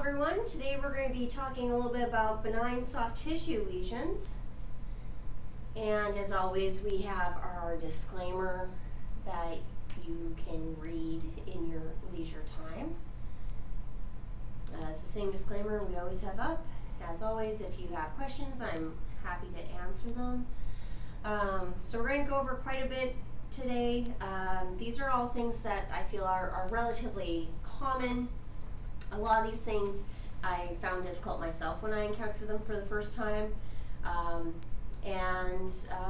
everyone. Today we're going to be talking a little bit about benign soft tissue lesions. And as always, we have our disclaimer that you can read in your leisure time. It's the same disclaimer we always have up. As always, if you have questions, I'm happy to answer them. So we're going to go over quite a bit today. These are all things that I feel are relatively common. A lot of these things I found difficult myself when I encountered them for the first time.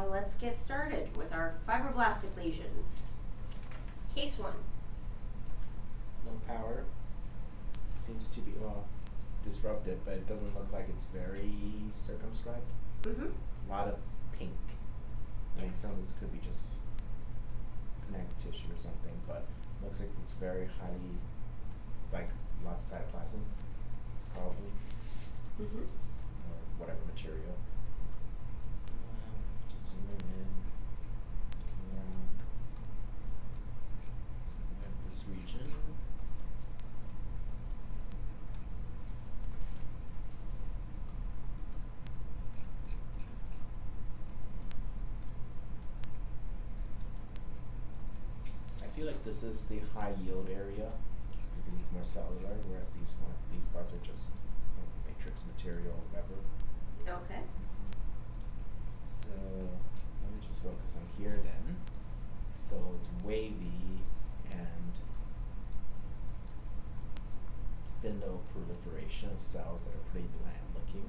Let's get started with our fibroblastic lesions. Case 1. Low power. Seems to be, disrupted, but it doesn't look like it's very circumscribed. Mm-hmm. A lot of pink. Yes. Some of this could be just connective tissue or something, but looks like it's very highly, like lots of cytoplasm, probably, Mm-hmm. or whatever material. Just zooming in, looking around. We have this region. I feel like this is the high yield area because it's more cellular, whereas these parts are just matrix material or whatever. Okay. So let me just focus on here then. So it's wavy and spindle proliferation of cells that are pretty bland looking.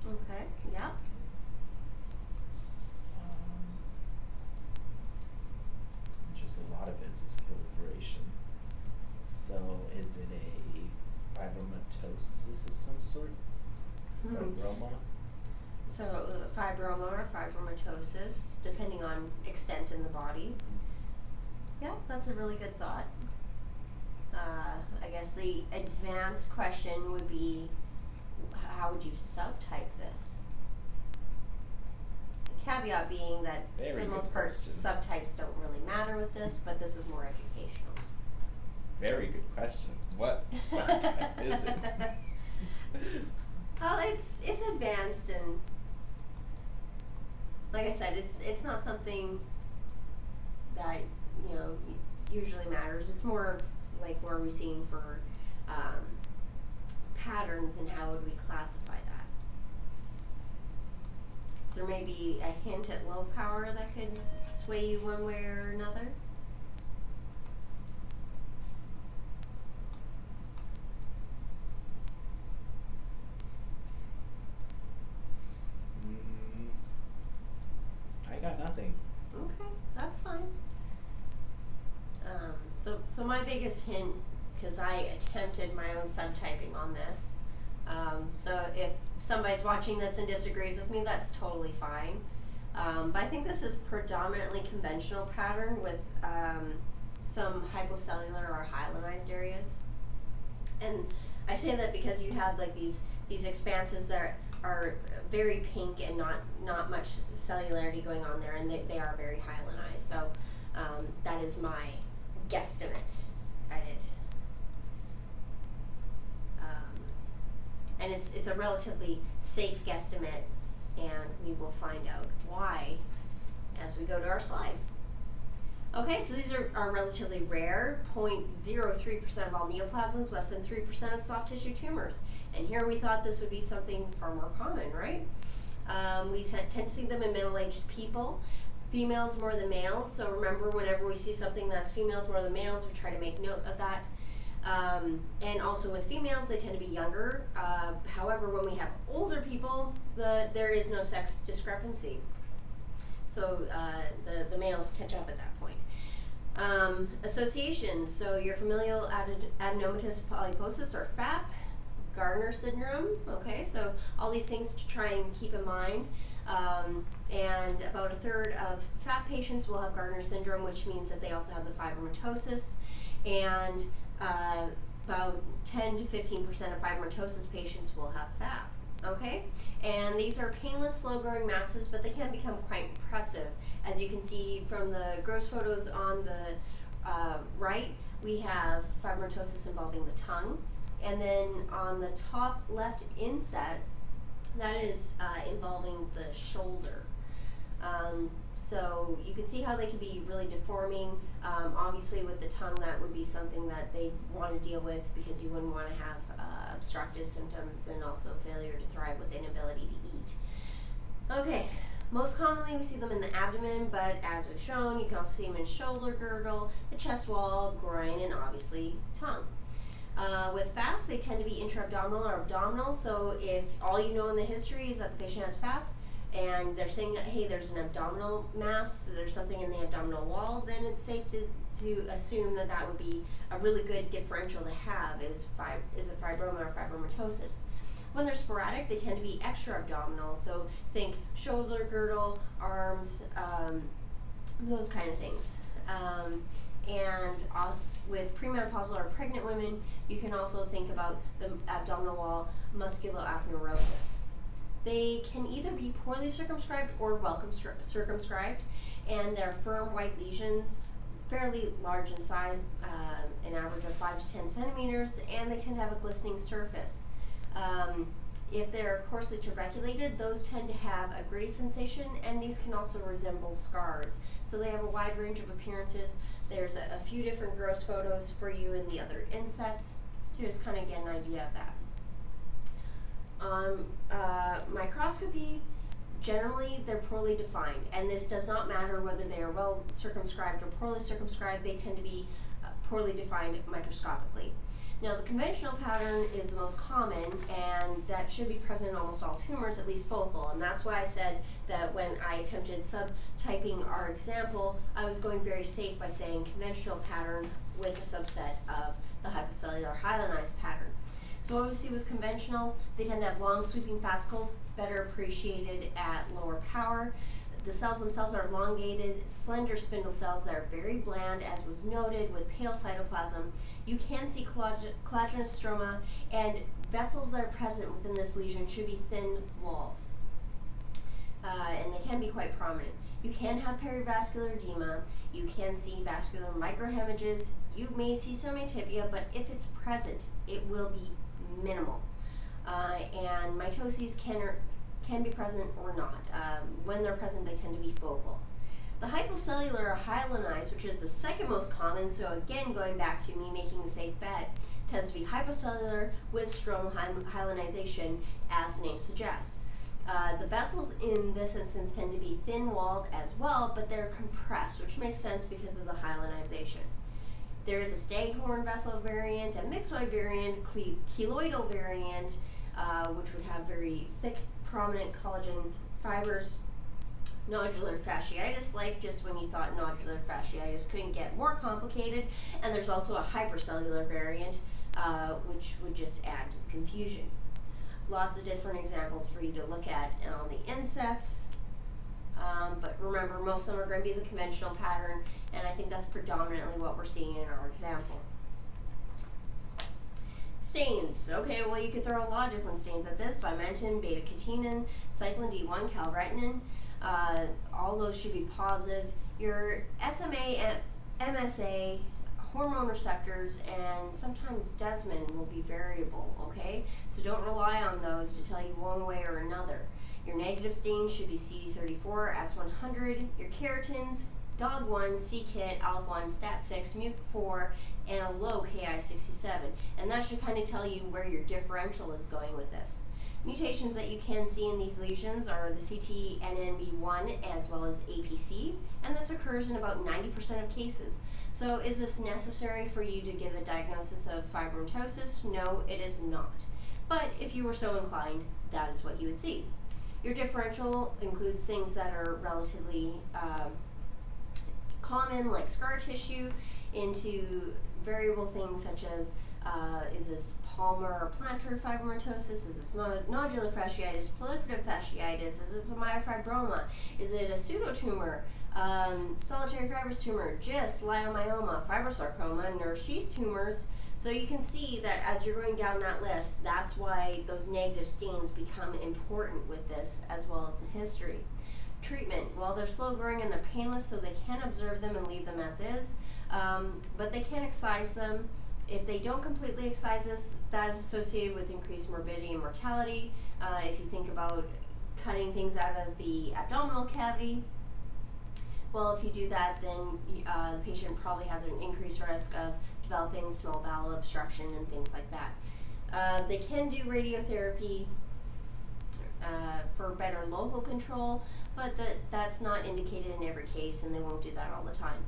Okay, yeah. Just a lot of it is proliferation. So is it a fibromatosis of some sort? Fibroma? So fibroma or fibromatosis, depending on extent in the body. Yeah, that's a really good thought. I guess the advanced question would be, how would you subtype this? The caveat being that for the most part, subtypes don't really matter with this, but this is more educational. Very good question. What subtype is it? Well, it's advanced, and like I said, it's not something that usually matters. It's more of like where we're seeing for patterns and how would we classify that. So there may be a hint at low power that could sway you one way or another. I got nothing. Okay, that's fine. So my biggest hint, because I attempted my own subtyping on this, so if somebody's watching this and disagrees with me, that's totally fine. But I think this is predominantly conventional pattern with some hypocellular or hyalinized areas. And I say that because you have like these expanses that are very pink and not much cellularity going on there, and they are very hyalinized. So that is my guesstimate at it. And it's a relatively safe guesstimate, and we will find out why as we go to our slides. Okay, so these are relatively rare, 0.03% of all neoplasms, less than 3% of soft tissue tumors. And here we thought this would be something far more common, right? We tend to see them in middle-aged people, females more than males. So remember, whenever we see something that's females more than males, we try to make note of that. And also with females, they tend to be younger. However, when we have older people, there is no sex discrepancy. So the males catch up at that point. Associations, so your familial adenomatous polyposis or FAP, Gardner syndrome, okay, so all these things to try and keep in mind. And about a third of FAP patients will have Gardner syndrome, which means that they also have the fibromatosis, and about 10 to 15% of fibromatosis patients will have FAP. Okay, and these are painless, slow-growing masses, but they can become quite impressive. As you can see from the gross photos on the right, we have fibromatosis involving the tongue. And then on the top left inset, that is involving the shoulder. So you can see how they can be really deforming. Obviously with the tongue, that would be something that they want to deal with, because you wouldn't want to have obstructive symptoms and also failure to thrive with inability to eat. Okay, most commonly we see them in the abdomen, but as we've shown, you can also see them in shoulder girdle, the chest wall, groin, and obviously tongue. With FAP, they tend to be intra-abdominal or abdominal, so if all you know in the history is that the patient has FAP, and they're saying that, hey, there's an abdominal mass, there's something in the abdominal wall, then it's safe to assume that that would be a really good differential to have, is a fibroma or fibromatosis. When they're sporadic, they tend to be extra-abdominal, so think shoulder girdle, arms, those kind of things. With premenopausal or pregnant women, you can also think about the abdominal wall musculoaponeurosis. They can either be poorly circumscribed or well circumscribed, and they're firm white lesions, fairly large in size, an average of 5 to 10 centimeters, and they tend to have a glistening surface. If they're coarsely tuberculated, those tend to have a gritty sensation, and these can also resemble scars. So they have a wide range of appearances. There's a few different gross photos for you in the other insets to just kind of get an idea of that. Microscopy, generally they're poorly defined, and this does not matter whether they are well circumscribed or poorly circumscribed. They tend to be poorly defined microscopically. Now, the conventional pattern is the most common, and that should be present in almost all tumors, at least focal, and that's why I said that when I attempted subtyping our example, I was going very safe by saying conventional pattern with a subset of the hypocellular hyalinized pattern. So what we see with conventional, they tend to have long sweeping fascicles, better appreciated at lower power. The cells themselves are elongated, slender spindle cells that are very bland, as was noted, with pale cytoplasm. You can see collagenous stroma, and vessels that are present within this lesion should be thin-walled, and they can be quite prominent. You can have perivascular edema, you can see vascular microhemorrhages, you may see some atypia, but if it's present, it will be minimal. And mitoses can be present or not. When they're present, they tend to be focal. The hypocellular or hyalinized, which is the second most common, so again, going back to me making the safe bet, tends to be hypocellular with stromal hyalinization, as the name suggests. The vessels in this instance tend to be thin-walled as well, but they're compressed, which makes sense because of the hyalinization. There is a staghorn vessel variant, a myxoid variant, keloidal variant, which would have very thick, prominent collagen fibers. Nodular fasciitis, like just when you thought nodular fasciitis couldn't get more complicated, and there's also a hypercellular variant, which would just add to the confusion. Lots of different examples for you to look at on the insets, but remember, most of them are going to be the conventional pattern, and I think that's predominantly what we're seeing in our example. Stains. Okay, well, you could throw a lot of different stains at this: vimentin, beta-catenin, cyclin D1, calretinin. All those should be positive. Your SMA, MSA, hormone receptors, and sometimes desmin will be variable, okay? So don't rely on those to tell you one way or another. Your negative stains should be CD34, S100, your keratins, DOG1, c-KIT, ALK1, STAT6, MUC4, and a low Ki67. And that should kind of tell you where your differential is going with this. Mutations that you can see in these lesions are the CTNNB1 as well as APC, and this occurs in about 90% of cases. So is this necessary for you to give a diagnosis of fibromatosis? No, it is not. But if you were so inclined, that is what you would see. Your differential includes things that are relatively common, like scar tissue, into variable things such as is this palmar or plantar fibromatosis? Is this nodular fasciitis, proliferative fasciitis? Is this a myofibroma? Is it a pseudotumor, solitary fibrous tumor, GIST, leiomyoma, fibrosarcoma, nerve sheath tumors? So you can see that as you're going down that list, that's why those negative stains become important with this, as well as the history. Treatment. Well, they're slow growing and they're painless, so they can observe them and leave them as is, but they can excise them. if they don't completely excise this, that is associated with increased morbidity and mortality. If you think about cutting things out of the abdominal cavity, well, if you do that, then the patient probably has an increased risk of developing small bowel obstruction and things like that. They can do radiotherapy for better local control, but that's not indicated in every case, and they won't do that all the time.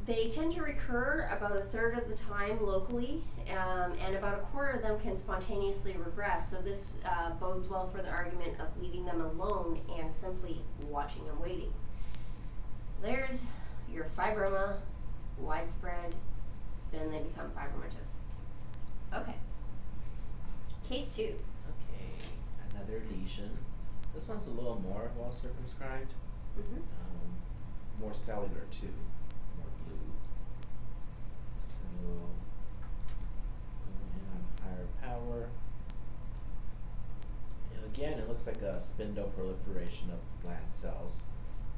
They tend to recur about a third of the time locally, and about a quarter of them can spontaneously regress. So this bodes well for the argument of leaving them alone and simply watching and waiting. So there's your fibroma, widespread, then they become fibromatosis. Okay. Case 2. Okay, another lesion. This one's a little more well circumscribed. Mm-hmm. More cellular too. So, going in on higher power. And again, it looks like a spindle proliferation of gland cells.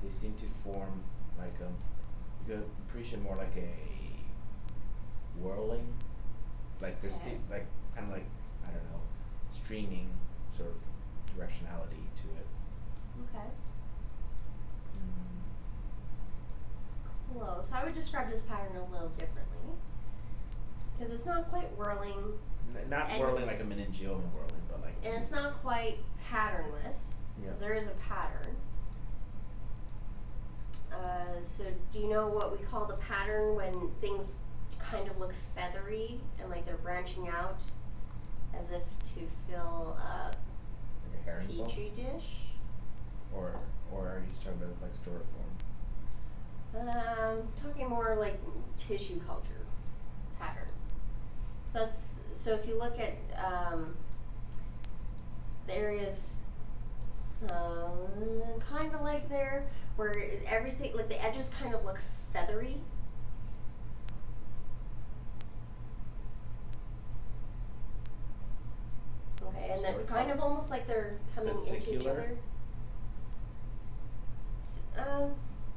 They seem to form like you could appreciate more like a whirling, like there's like kind of like, I don't know, streaming sort of directionality to it. Okay. Close. I would describe this pattern a little differently, because it's not quite whirling. Not whirling like a meningioma whirling, but like. And it's not quite patternless, because there is a pattern. So do you know what we call the pattern when things kind of look feathery and like they're branching out as if to fill a like a herringbone? Petri dish? Or are you just talking about like styrofoam? Talking more like tissue culture pattern. So if you look at the areas kind of like there, where everything, like the edges kind of look feathery. Okay, and then kind of almost like they're coming into each other.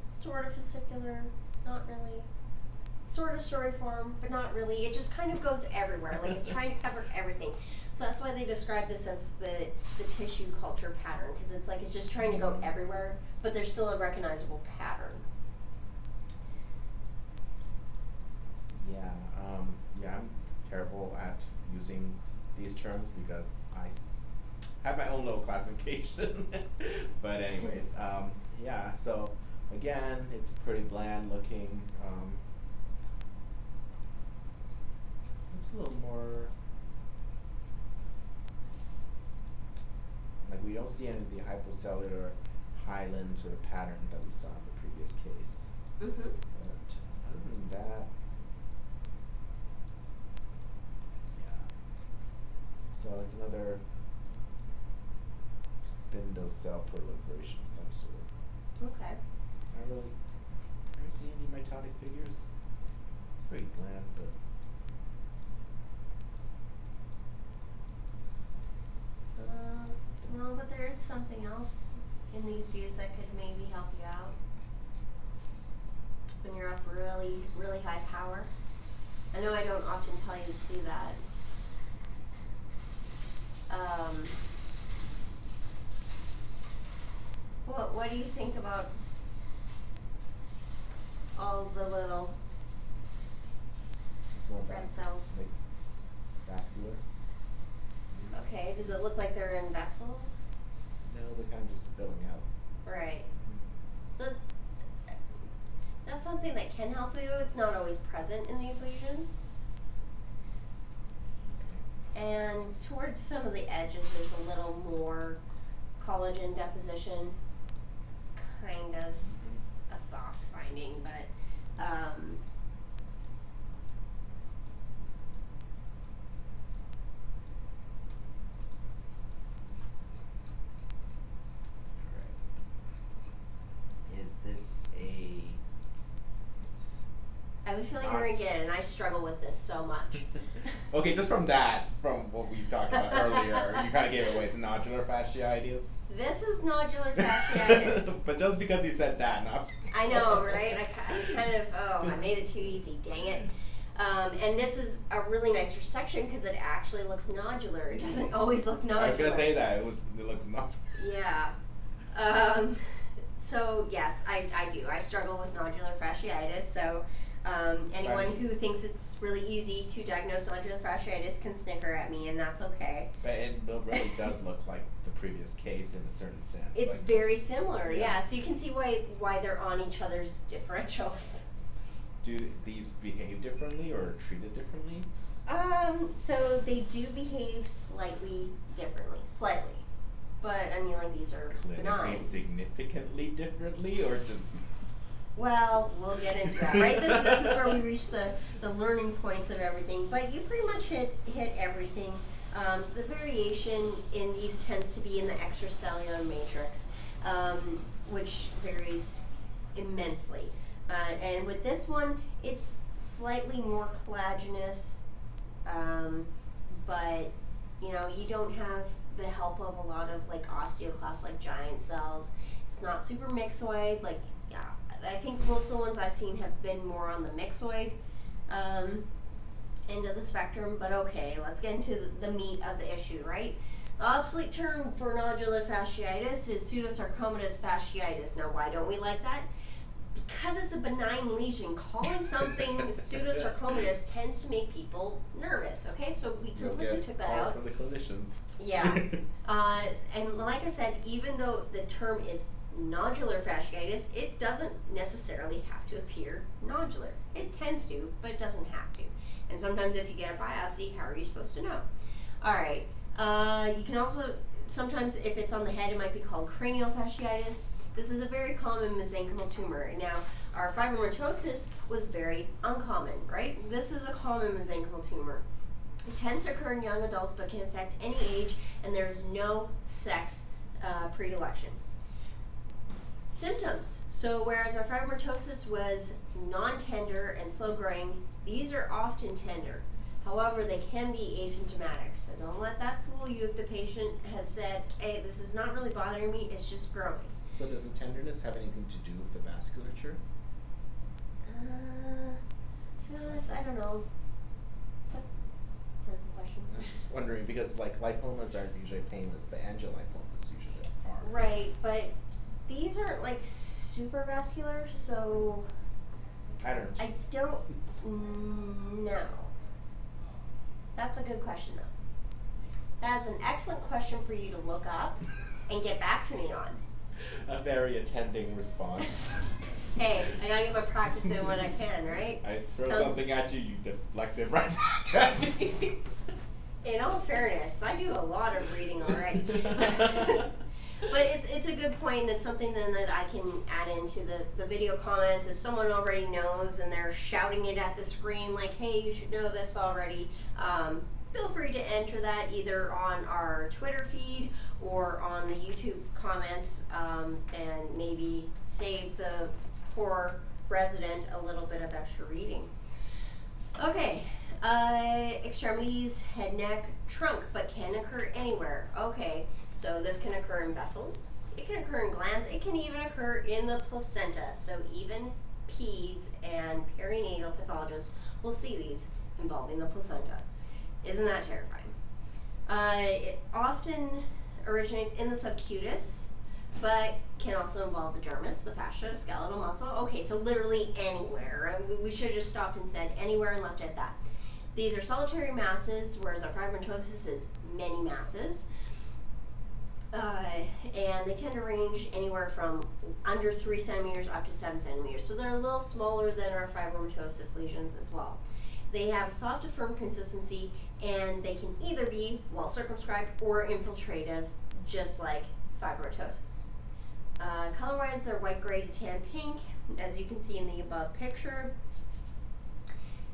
Sort of fascicular, not really. Sort of storyform, but not really. It just kind of goes everywhere, like it's trying to cover everything. So that's why they describe this as the tissue culture pattern, because it's like it's just trying to go everywhere, but there's still a recognizable pattern. Yeah, I'm terrible at using these terms because I have my own little classification. But anyways, yeah, so again, it's pretty bland looking. It's a little more, like we don't see any of the hypocellular highland sort of pattern that we saw in the previous case. Mm-hmm. But other than that, yeah. So it's another spindle cell proliferation of some sort. Okay. I don't really see any mitotic figures. It's pretty bland, but. No, but there is something else in these views that could maybe help you out when you're up really, really high power. I know I don't often tell you to do that. What do you think about all the little It's more red cells? like vascular. Okay, does it look like they're in vessels? No, they're kind of just spilling out. Right. So that's something that can help you. It's not always present in these lesions. Okay. And towards some of the edges, there's a little more collagen deposition. Kind of a soft finding, but Is this I have a feeling you're gonna get it, and I struggle with this so much. Okay, just from what we talked about earlier, you kind of gave it away. It's nodular fasciitis. This is nodular fasciitis. But just because you said that, not. I know, right? I kind of, I made it too easy, dang it. And this is a really nice resection because it actually looks nodular. It doesn't always look nodular. I was gonna say that it looks not. Yeah. So yes, I do. I struggle with nodular fasciitis. So anyone who thinks it's really easy to diagnose nodular fasciitis can snicker at me, and that's okay. But it really does look like the previous case in a certain sense. It's like very similar, yeah. So you can see why they're on each other's differentials. Do these behave differently or treated differently? So they do behave slightly differently. Slightly. But, I mean, like, these are benign. Clinically significantly differently, or just... Well, we'll get into that, right? This is where we reach the learning points of everything. But you pretty much hit everything. The variation in these tends to be in the extracellular matrix, which varies immensely. And with this one, it's slightly more collagenous, but, you know, you don't have the help of a lot of, like, osteoclast-like giant cells. It's not super myxoid. Like, yeah, I think most of the ones I've seen have been more on the myxoid end of the spectrum. But okay, let's get into the meat of the issue, right? The obsolete term for nodular fasciitis is pseudosarcomatous fasciitis. Now, why don't we like that? Because it's a benign lesion. Calling something pseudosarcomatous tends to make people nervous. Okay, so we completely took that out. From the clinicians. Yeah, and like I said, even though the term is nodular fasciitis, it doesn't necessarily have to appear nodular. It tends to, but it doesn't have to. And sometimes if you get a biopsy, how are you supposed to know? All right. You can also sometimes if it's on the head, it might be called cranial fasciitis. This is a very common mesenchymal tumor. Now, our fibromatosis was very uncommon, right? This is a common mesenchymal tumor. It tends to occur in young adults, but can affect any age, and there's no sex predilection. Symptoms. So whereas our fibromatosis was non-tender and slow-growing, these are often tender. However, they can be asymptomatic, so don't let that fool you if the patient has said, hey, this is not really bothering me, it's just growing. So does the tenderness have anything to do with the vasculature? To be honest, I don't know. That's a clinical question. I'm just wondering, because like lipomas aren't usually painless, but angiolipomas usually are. Right, but these aren't like super vascular, so I don't know. I don't know. That's a good question though. That's an excellent question for you to look up and get back to me on. A very attending response. Hey, I gotta get my practice in when I can, right? I throw something at you, you deflect it right back at me. In all fairness, I do a lot of reading already. But it's a good point, and it's something then that I can add into the video comments. If someone already knows and they're shouting it at the screen like, hey, you should know this already, feel free to enter that either on our Twitter feed or on the YouTube comments, and maybe save the poor resident a little bit of extra reading. Okay, extremities, head, neck, trunk, but can occur anywhere. Okay, so this can occur in vessels, it can occur in glands, it can even occur in the placenta. So even peds and perinatal pathologists will see these involving the placenta. Isn't that terrifying? It often originates in the subcutis, but can also involve the dermis, the fascia, skeletal muscle. Okay, so literally anywhere. We should have just stopped and said anywhere and left it at that. These are solitary masses, whereas our fibromatosis is many masses. And they tend to range anywhere from under 3 centimeters up to 7 centimeters. So they're a little smaller than our fibromatosis lesions as well. They have soft to firm consistency, and they can either be well circumscribed or infiltrative, just like fibromatosis. Color-wise, they're white, gray to tan, pink, as you can see in the above picture.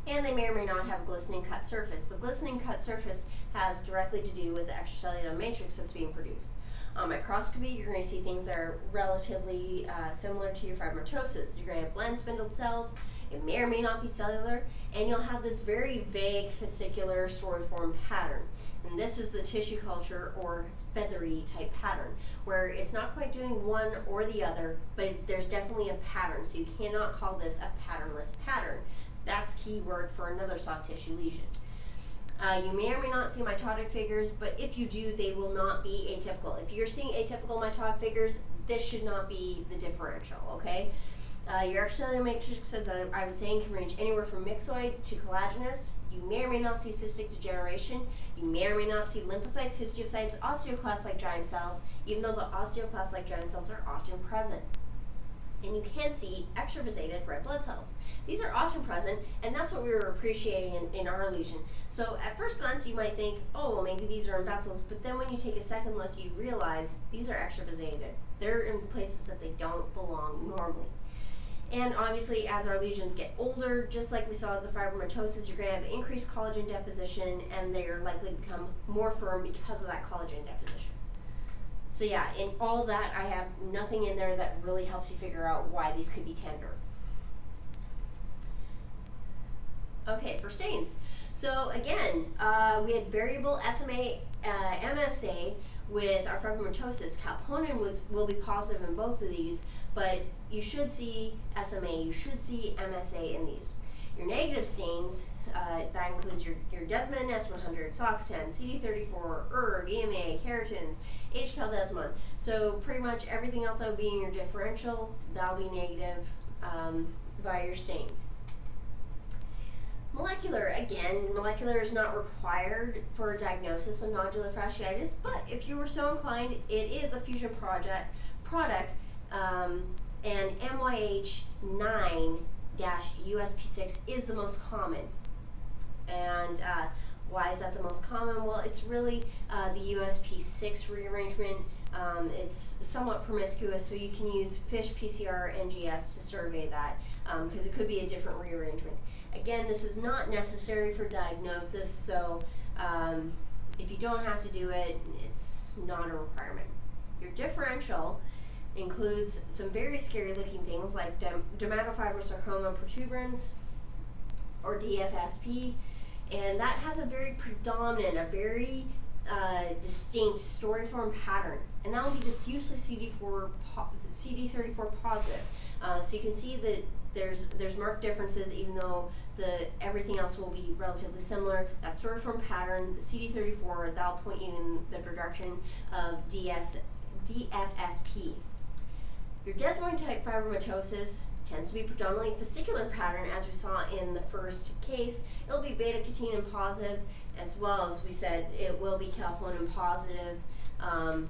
And they may or may not have a glistening cut surface. The glistening cut surface has directly to do with the extracellular matrix that's being produced. On microscopy, you're going to see things that are relatively similar to your fibromatosis. You're going to have blend spindled cells. It may or may not be cellular, and you'll have this very vague fascicular storiform pattern. And this is the tissue culture or feathery type pattern, where it's not quite doing one or the other, but there's definitely a pattern. So you cannot call this a patternless pattern. That's keyword for another soft tissue lesion. You may or may not see mitotic figures, but if you do, they will not be atypical. If you're seeing atypical mitotic figures, this should not be the differential, okay? Your extracellular matrix, as I was saying, can range anywhere from myxoid to collagenous. You may or may not see cystic degeneration. You may or may not see lymphocytes, histiocytes, osteoclast-like giant cells, even though the osteoclast-like giant cells are often present. And you can see extravasated red blood cells. These are often present, and that's what we were appreciating in our lesion. So at first glance, you might think, oh, well, maybe these are in vessels, but then when you take a second look, you realize these are extravasated. They're in places that they don't belong normally. And obviously, as our lesions get older, just like we saw with the fibromatosis, you're going to have increased collagen deposition, and they're likely to become more firm because of that collagen deposition. So yeah, in all that, I have nothing in there that really helps you figure out why these could be tender. Okay, for stains. So again, we had variable SMA, MSA with our fibromatosis. Calponin will be positive in both of these, but you should see SMA, you should see MSA in these. Your negative stains, that includes your desmin, S100, SOX10, CD34, ERG, EMA, keratins, HCal-desmon. So pretty much everything else that would be in your differential, that'll be negative by your stains. Molecular, again, molecular is not required for a diagnosis of nodular fasciitis, but if you were so inclined, it is a fusion product, and MYH9-USP6 is the most common. And why is that the most common? Well, it's really the USP6 rearrangement. It's somewhat promiscuous, so you can use FISH PCR NGS to survey that, because it could be a different rearrangement. Again, this is not necessary for diagnosis, so if you don't have to do it, it's not a requirement. Your differential includes some very scary looking things like dermatofibrosarcoma protuberans, or DFSP, and that has a very predominant, a very distinct storiform pattern, and that will be diffusely CD34 positive. So you can see that there's marked differences, even though everything else will be relatively similar. That storiform pattern, the CD34, that'll point you in the direction of DFSP. Your desmoid type fibromatosis tends to be predominantly fascicular pattern, as we saw in the first case. It'll be beta-catenin positive, as well as we said it will be calponin positive, and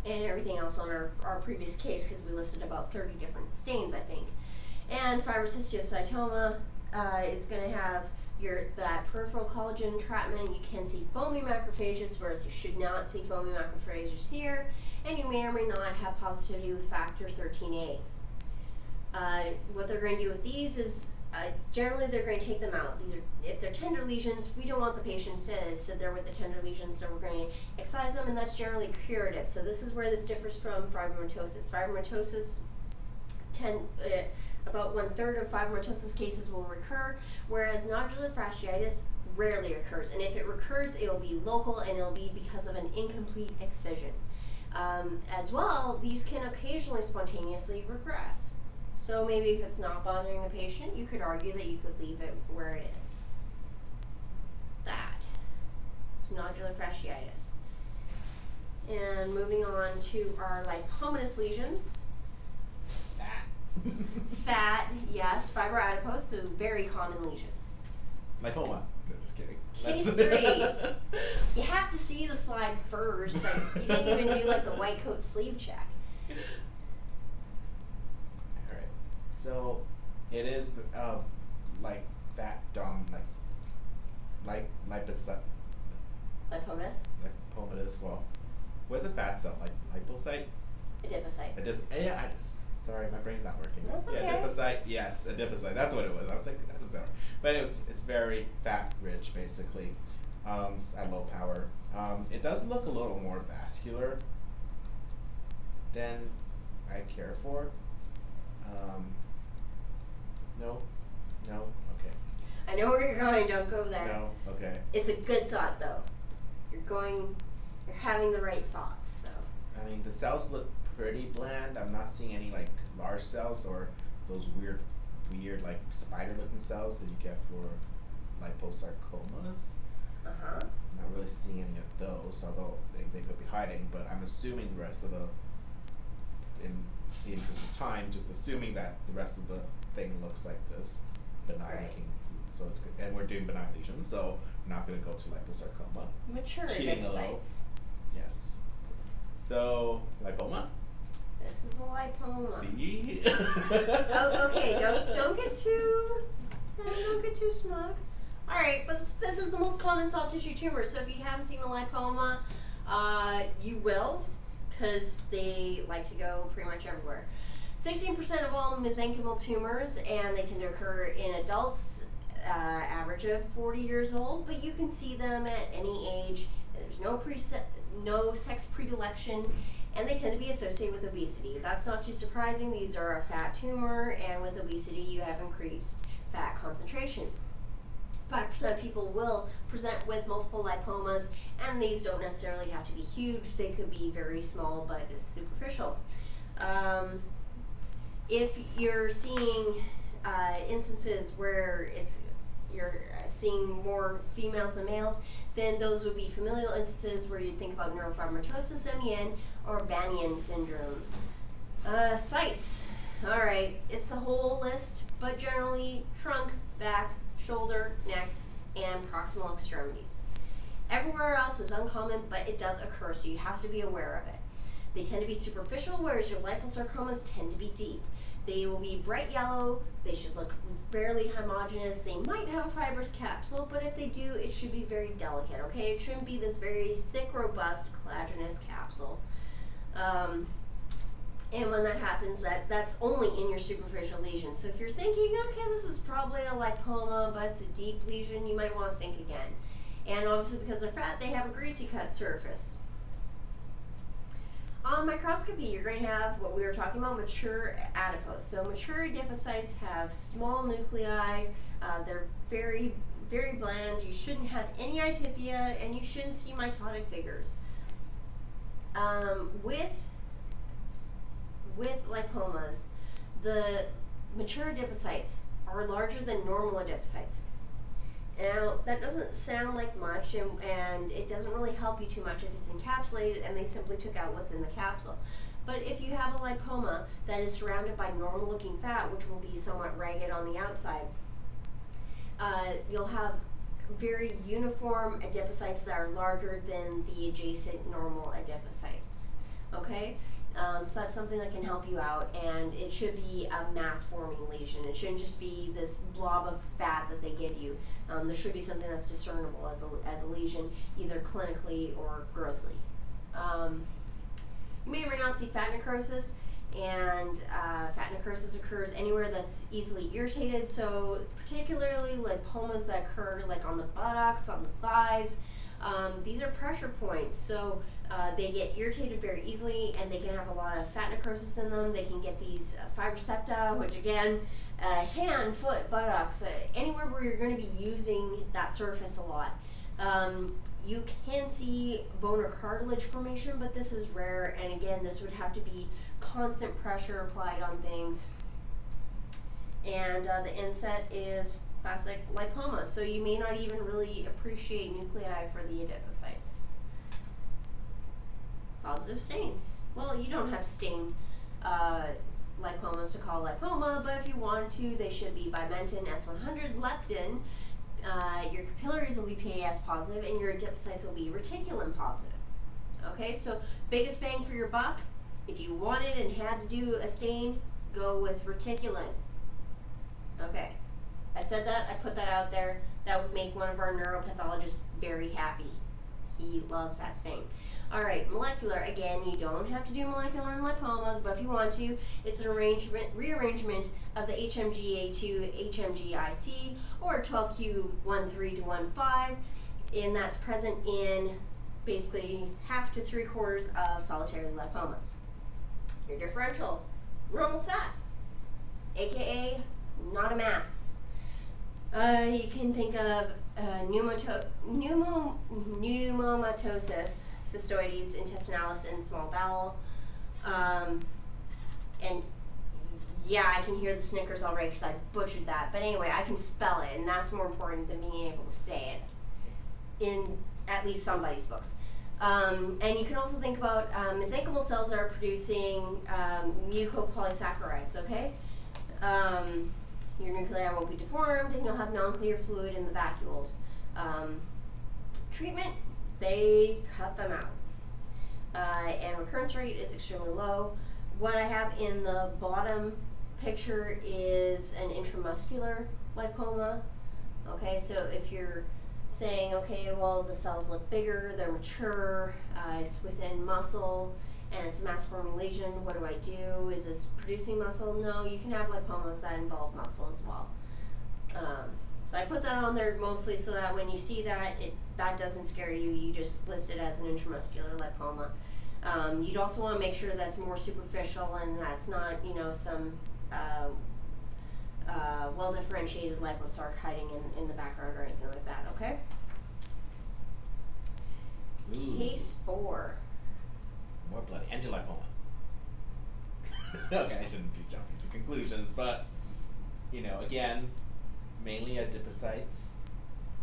everything else on our previous case, because we listed about 30 different stains, I think. And fibrous histiocytoma is going to have that peripheral collagen entrapment. You can see foamy macrophages, whereas you should not see foamy macrophages here. And you may or may not have positivity with factor 13A. What they're going to do with these is generally they're going to take them out. If they're tender lesions, we don't want the patients to sit there with the tender lesions, so we're going to excise them, and that's generally curative. So this is where this differs from fibromatosis. Fibromatosis, about 1/3 of fibromatosis cases will recur, whereas nodular fasciitis rarely occurs. And if it recurs, it will be local, and it'll be because of an incomplete excision. As well, these can occasionally spontaneously regress. So maybe if it's not bothering the patient, you could argue that you could leave it where it is. That is nodular fasciitis. And moving on to our lipomatous lesions. Fat, yes, fibroadipose, so very common lesions. Lipoma. No, just kidding. Case 3. You have to see the slide first. You didn't even do the white coat sleeve check. Alright. So it is fat Lipomatous? lipomatous. Well, what's a fat cell? Lipocyte? Adipocyte. Sorry, my brain's not working. That's okay. Yeah, adipocyte. Yes, adipocyte. That's what it was. I was like, that doesn't sound right. But it's very fat rich, basically, at low power. It does look a little more vascular than I care for. No, okay. I know where you're going. Don't go there. No, okay. It's a good thought, though. You're having the right thoughts. So. I mean, the cells look pretty bland. I'm not seeing any large cells or those weird weird like spider-looking cells that you get for liposarcomas. Uh-huh. Not really seeing any of those, although they could be hiding, but I'm assuming the rest of in the interest of time, just assuming that the rest of the thing looks like this, benign Right. looking, so it's good. And we're doing benign lesions, so we're not going to go to liposarcoma. Mature Cheating a little. adipocytes. Yes. So, lipoma? This is a lipoma. See? Oh, okay. Don't get too smug. All right, but this is the most common soft tissue tumor. So if you haven't seen a lipoma, you will, because they like to go pretty much everywhere. 16% of all mesenchymal tumors, and they tend to occur in adults, average of 40 years old. But you can see them at any age. There's no sex predilection, and they tend to be associated with obesity. That's not too surprising. These are a fat tumor, and with obesity, you have increased fat concentration. 5% of people will present with multiple lipomas, and these don't necessarily have to be huge. They could be very small, but it's superficial. If you're seeing instances where you're seeing more females than males, then those would be familial instances where you think about neurofibromatosis, MEN, or Benign syndrome. Sites. All right, it's the whole list, but generally trunk, back, shoulder, neck, and proximal extremities. Everywhere else is uncommon, but it does occur, so you have to be aware of it. They tend to be superficial, whereas your liposarcomas tend to be deep. They will be bright yellow, they should look fairly homogeneous, they might have a fibrous capsule, but if they do, it should be very delicate, okay? It shouldn't be this very thick, robust, collagenous capsule. And when that happens, that's only in your superficial lesion. So if you're thinking, okay, this is probably a lipoma, but it's a deep lesion, you might want to think again. And obviously because they're fat, they have a greasy cut surface. On microscopy, you're going to have what we were talking about, mature adipose. So mature adipocytes have small nuclei. They're very, very bland. You shouldn't have any atypia, and you shouldn't see mitotic figures. With lipomas, the mature adipocytes are larger than normal adipocytes. Now, that doesn't sound like much, and it doesn't really help you too much if it's encapsulated and they simply took out what's in the capsule. But if you have a lipoma that is surrounded by normal-looking fat, which will be somewhat ragged on the outside, you'll have very uniform adipocytes that are larger than the adjacent normal adipocytes. Okay? So that's something that can help you out, and it should be a mass-forming lesion. It shouldn't just be this blob of fat that they give you. There should be something that's discernible as a lesion, either clinically or grossly. You may or may not see fat necrosis, and fat necrosis occurs anywhere that's easily irritated, so particularly lipomas that occur like on the buttocks, on the thighs. These are pressure points, so they get irritated very easily, and they can have a lot of fat necrosis in them. They can get these fibrosepta, which again, hand, foot, buttocks, anywhere where you're going to be using that surface a lot. You can see bone or cartilage formation, but this is rare, and again, this would have to be constant pressure applied on things. And the inset is classic lipoma, so you may not even really appreciate nuclei for the adipocytes. Positive stains. Well, you don't have to stain lipomas to call lipoma, but if you wanted to, they should be Bimentin, S100, leptin. Your capillaries will be PAS positive, and your adipocytes will be reticulin positive. Okay, so biggest bang for your buck. If you wanted and had to do a stain, go with reticulin. Okay, I said that, I put that out there. That would make one of our neuropathologists very happy. He loves that stain. Alright, molecular, again, you don't have to do molecular in lipomas, but if you want to, it's an rearrangement of the HMGA2 HMGIC, or 12q13 to 15, and that's present in basically half to 3/4 of solitary lipomas. Your differential, normal fat, aka not a mass. You can think of pneumomatosis, cystoides intestinalis in small bowel, and Yeah, I can hear the snickers already because I butchered that. But anyway, I can spell it, and that's more important than being able to say it in at least somebody's books. And you can also think about mesenchymal cells are producing mucopolysaccharides, okay? Your nuclei won't be deformed, and you'll have non-clear fluid in the vacuoles. Treatment, they cut them out. And recurrence rate is extremely low. What I have in the bottom picture is an intramuscular lipoma. Okay, so if you're saying, okay, well, the cells look bigger, they're mature, it's within muscle, and it's a mass-forming lesion, what do I do? Is this producing muscle? No, you can have lipomas that involve muscle as well. So I put that on there mostly so that when you see that, that doesn't scare you. You just list it as an intramuscular lipoma. You'd also want to make sure that's more superficial and that's not, some well-differentiated liposarc hiding in the background or anything like that, okay? Ooh. Case 4. More bloody. Angiolipoma. Okay, I shouldn't be jumping to conclusions, but, again, mainly adipocytes.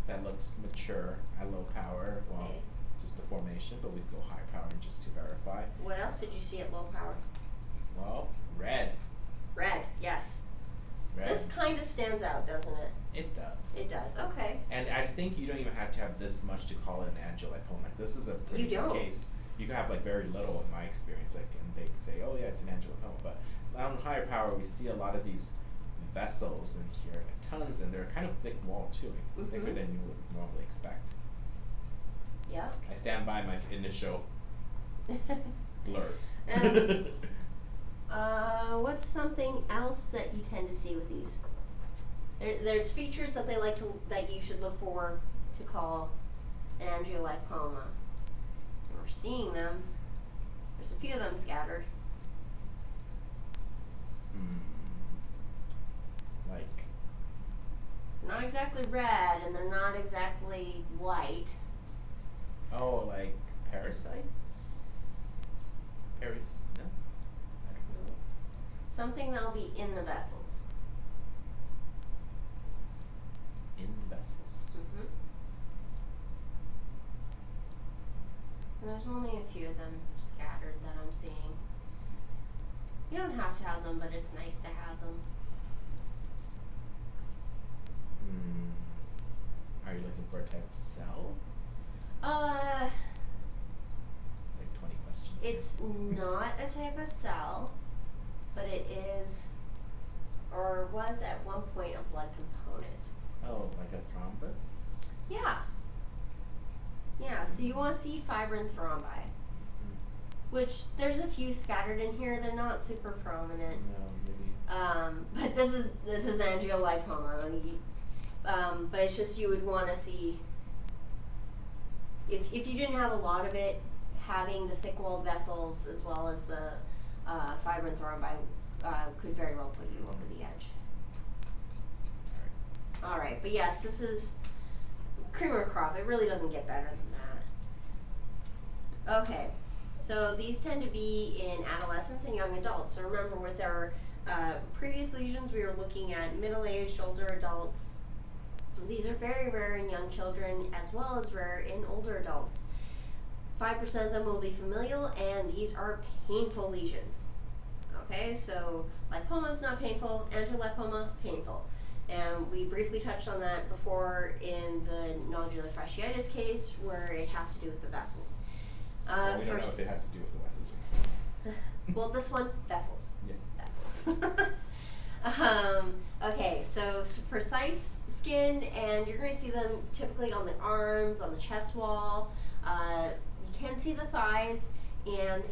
That looks mature at low power. Well, Okay. just the formation, but we'd go high power just to verify. What else did you see at low power? Well, red. Red, yes. Red. This kind of stands out, doesn't it? It does. It does, okay. And I think you don't even have to have this much to call it an angiolipoma. Like, this is a pretty You don't. good case. You can have very little in my experience, and they say, oh yeah, it's an angiolipoma. But on higher power, we see a lot of these vessels in here, tons, and they're kind of thick walled too, thicker than you would normally expect. Yeah. I stand by my initial blur. What's something else that you tend to see with these? There's features that that you should look for to call an angiolipoma. And we're seeing them. There's a few of them scattered. Like, They're not exactly red, and they're not exactly white. oh, like parasites? No? I don't know. Something that'll be in the vessels. In the vessels. Mm-hmm. And there's only a few of them scattered that I'm seeing. You don't have to have them, but it's nice to have them. Are you looking for a type of cell? It's like 20 questions. It's not a type of cell, but it is, or was at one point, a blood component. Oh, like a thrombus? Yeah. Yeah, so you want to see fibrin thrombi, which there's a few scattered in here. They're not super prominent. No, maybe. But this is angiolipoma. But it's just you would want to see, if you didn't have a lot of it, having the thick-walled vessels as well as the fibrin thrombi could very well put you over the edge. All right, but yes, this is cream of crop. It really doesn't get better than that. Okay, so these tend to be in adolescents and young adults. So remember, with our previous lesions, we were looking at middle-aged, older adults. These are very rare in young children as well as rare in older adults. 5% of them will be familial, and these are painful lesions. Okay, so lipoma is not painful, angiolipoma, painful. And we briefly touched on that before in the nodular fasciitis case, where it has to do with the vessels. Well, we don't know if it has to do with the vessels. Well, this one, vessels. Yeah. Vessels. Okay, so for sites, skin, and you're going to see them typically on the arms, on the chest wall. You can see the thighs, and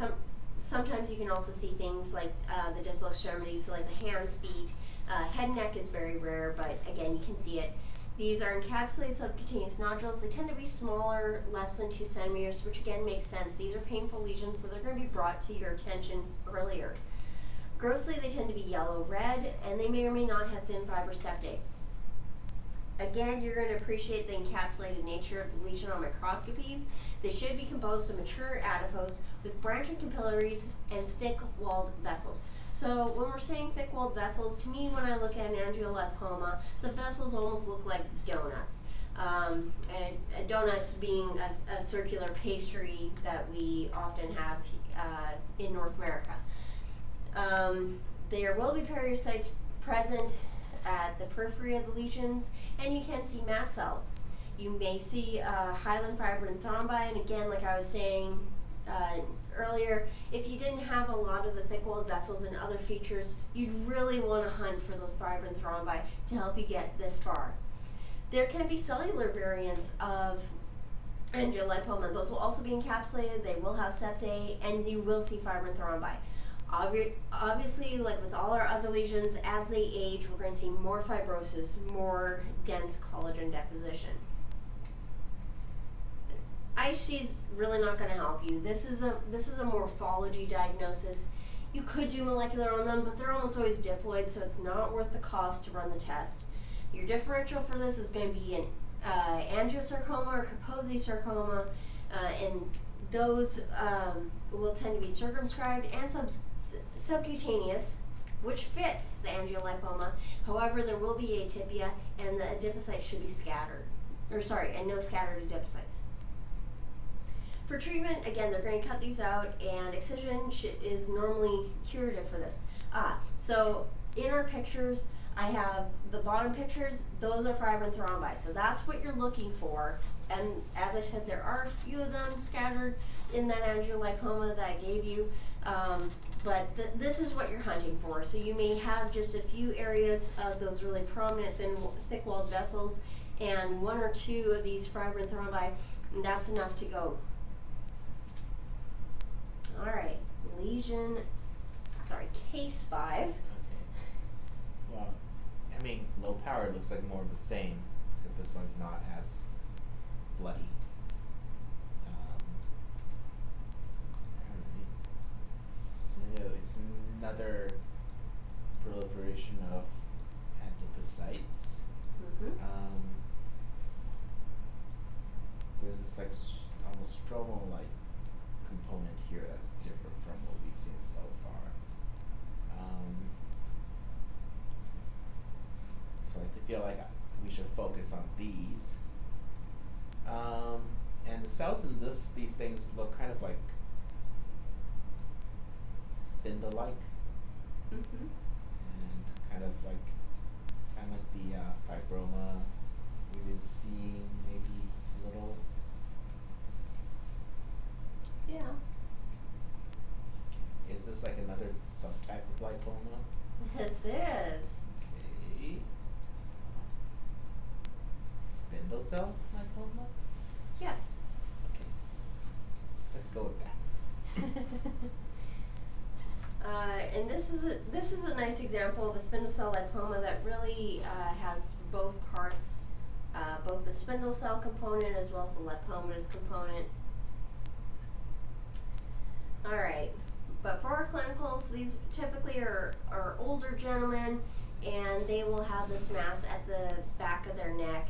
sometimes you can also see things like the distal extremities, so like the hands, feet. Head and neck is very rare, but again, you can see it. These are encapsulated subcutaneous nodules. They tend to be smaller, less than 2 centimeters, which again makes sense. These are painful lesions, so they're going to be brought to your attention earlier. Grossly, they tend to be yellow-red, and they may or may not have thin fiber septate. Again, you're going to appreciate the encapsulated nature of the lesion on microscopy. They should be composed of mature adipose with branching capillaries and thick-walled vessels. So when we're saying thick-walled vessels, to me, when I look at an angiolipoma, the vessels almost look like donuts. And donuts being a circular pastry that we often have in North America. There will be periocytes present at the periphery of the lesions, and you can see mast cells. You may see hyaline fibrin thrombi, and again, like I was saying earlier, if you didn't have a lot of the thick-walled vessels and other features, you'd really want to hunt for those fibrin thrombi to help you get this far. There can be cellular variants of angiolipoma. Those will also be encapsulated, they will have septae, and you will see fibrin thrombi. Obviously, like with all our other lesions, as they age, we're going to see more fibrosis, more dense collagen deposition. IHC is really not going to help you. This is a morphology diagnosis. You could do molecular on them, but they're almost always diploid, so it's not worth the cost to run the test. Your differential for this is going to be an angiosarcoma or Kaposi sarcoma, and those will tend to be circumscribed and subcutaneous, which fits the angiolipoma. However, there will be atypia, and the adipocytes should be scattered, and no scattered adipocytes. For treatment, again, they're going to cut these out, and excision is normally curative for this. So in our pictures, I have the bottom pictures, those are fibrin thrombi, so that's what you're looking for. And as I said, there are a few of them scattered in that angiolipoma that I gave you, but this is what you're hunting for. So you may have just a few areas of those really prominent thick-walled vessels and one or two of these fibrin thrombi, and that's enough to go. All right, case 5. Okay. Well, I mean, low power looks like more of the same, except this one's not as bloody. Alright. So it's another proliferation of adipocytes. Mm-hmm. There's this like almost stromal-like component here that's different from what we've seen so far. So I feel like we should focus on these. And the cells in these things look kind of like spindle-like, Mm-hmm. and kind of like the fibroma we've been seeing, maybe a little. Yeah. Is this like another subtype of lipoma? This is. Okay. Spindle cell lipoma? Yes. Okay. Let's go with that. And this is a nice example of a spindle cell lipoma that really has both parts, both the spindle cell component as well as the lipomatous component. All right, but for our clinicals, these typically are older gentlemen, and they will have this mass at the back of their neck.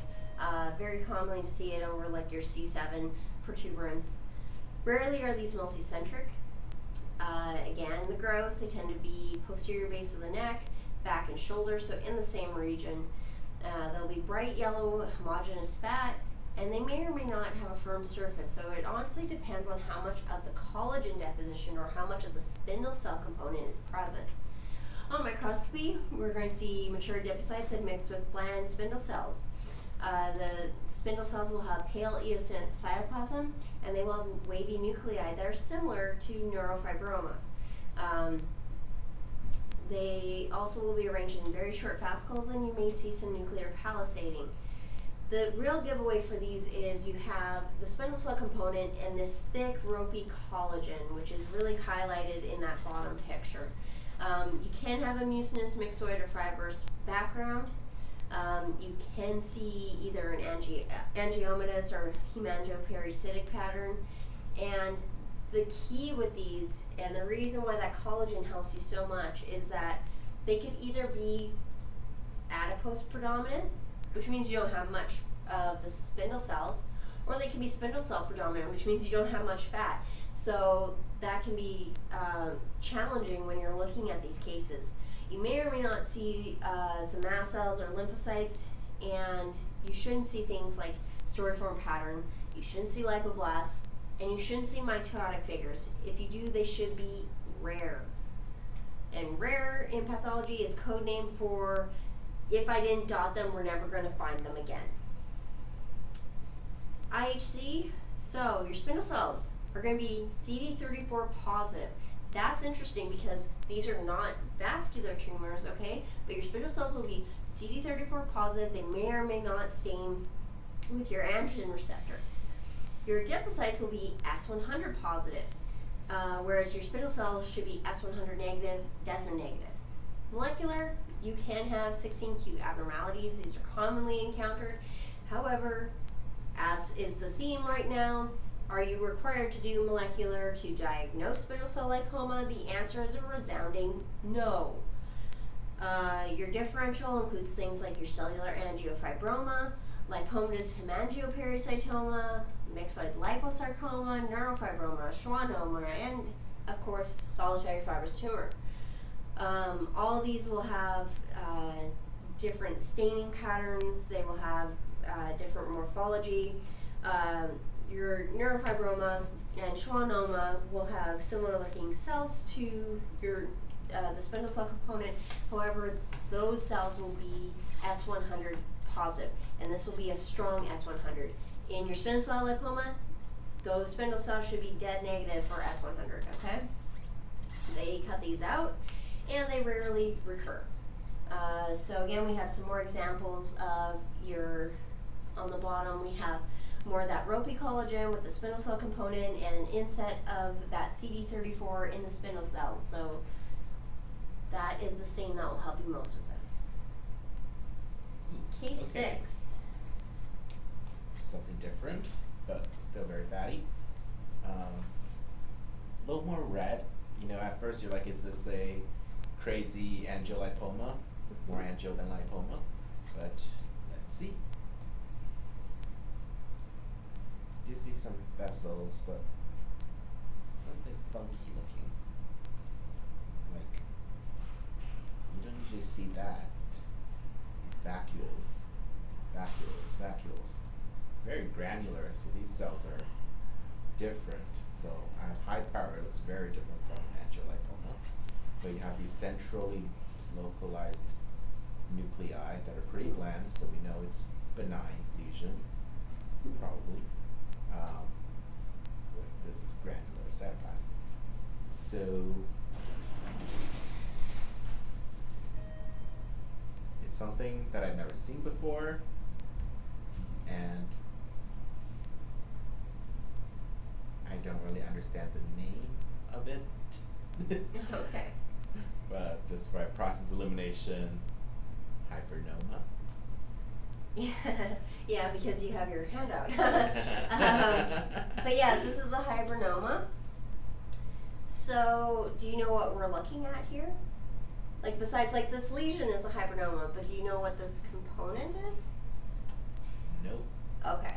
Very commonly to see it over like your C7 protuberance. Rarely are these multicentric. Again, the growths, they tend to be posterior base of the neck, back and shoulder, so in the same region. They'll be bright yellow, homogeneous fat, and they may or may not have a firm surface, so it honestly depends on how much of the collagen deposition or how much of the spindle cell component is present. On microscopy, we're going to see mature adipocytes that mix with bland spindle cells. The spindle cells will have pale eocytoplasm, and they will have wavy nuclei that are similar to neurofibromas. They also will be arranged in very short fascicles, and you may see some nuclear palisading. The real giveaway for these is you have the spindle cell component and this thick, ropey collagen, which is really highlighted in that bottom picture. You can have a mucinous, myxoid, or fibrous background. You can see either an angiomatous or hemangioparasitic pattern. And the key with these, and the reason why that collagen helps you so much, is that they could either be adipose predominant, which means you don't have much of the spindle cells, or they can be spindle cell predominant, which means you don't have much fat. So that can be challenging when you're looking at these cases. You may or may not see some mast cells or lymphocytes, and you shouldn't see things like storiform pattern. You shouldn't see lipoblast, and you shouldn't see mitotic figures. If you do, they should be rare. And rare in pathology is code name for if I didn't dot them, we're never going to find them again. IHC, so your spindle cells are going to be CD34 positive. That's interesting because these are not vascular tumors, okay? But your spindle cells will be CD34 positive. They may or may not stain with your androgen receptor. Your adipocytes will be S100 positive, whereas your spindle cells should be S100 negative, desmin negative. Molecular, you can have 16q abnormalities. These are commonly encountered. However, as is the theme right now, are you required to do molecular to diagnose spindle cell lipoma? The answer is a resounding no. Your differential includes things like your cellular angiofibroma, lipomatous hemangiopericytoma, myxoid liposarcoma, neurofibroma, schwannoma, and of course solitary fibrous tumor. All of these will have different staining patterns. They will have different morphology. Your neurofibroma and schwannoma will have similar looking cells to your the spindle cell component. However, those cells will be S100 positive, and this will be a strong S100. In your spindle cell lipoma, those spindle cells should be dead negative for S100, okay? They cut these out, and they rarely recur. So again, we have some more examples of your, on the bottom we have more of that ropey collagen with the spindle cell component and an inset of that CD34 in the spindle cells. So that is the stain that will help you most with this. Case 6. Something different, but still very fatty. A little more red. You know, at first you're like, is this a crazy angiolipoma? More angio than lipoma. But let's see. You see some vessels, but something funky looking. Like, you don't usually see that. These vacuoles. Very granular, so these cells are different. So at high power, it looks very different from angiolipoma. But you have these centrally localized nuclei that are pretty bland, so we know it's benign lesion, probably, with this granular cytoplasm. So it's something that I've never seen before, and I don't really understand the name of it. Okay. But just by process elimination, hypernoma. Yeah, because you have your handout. But yes, this is a hybernoma. So, do you know what we're looking at here? Like, besides, like, this lesion is a hybernoma, but do you know what this component is? Nope. Okay.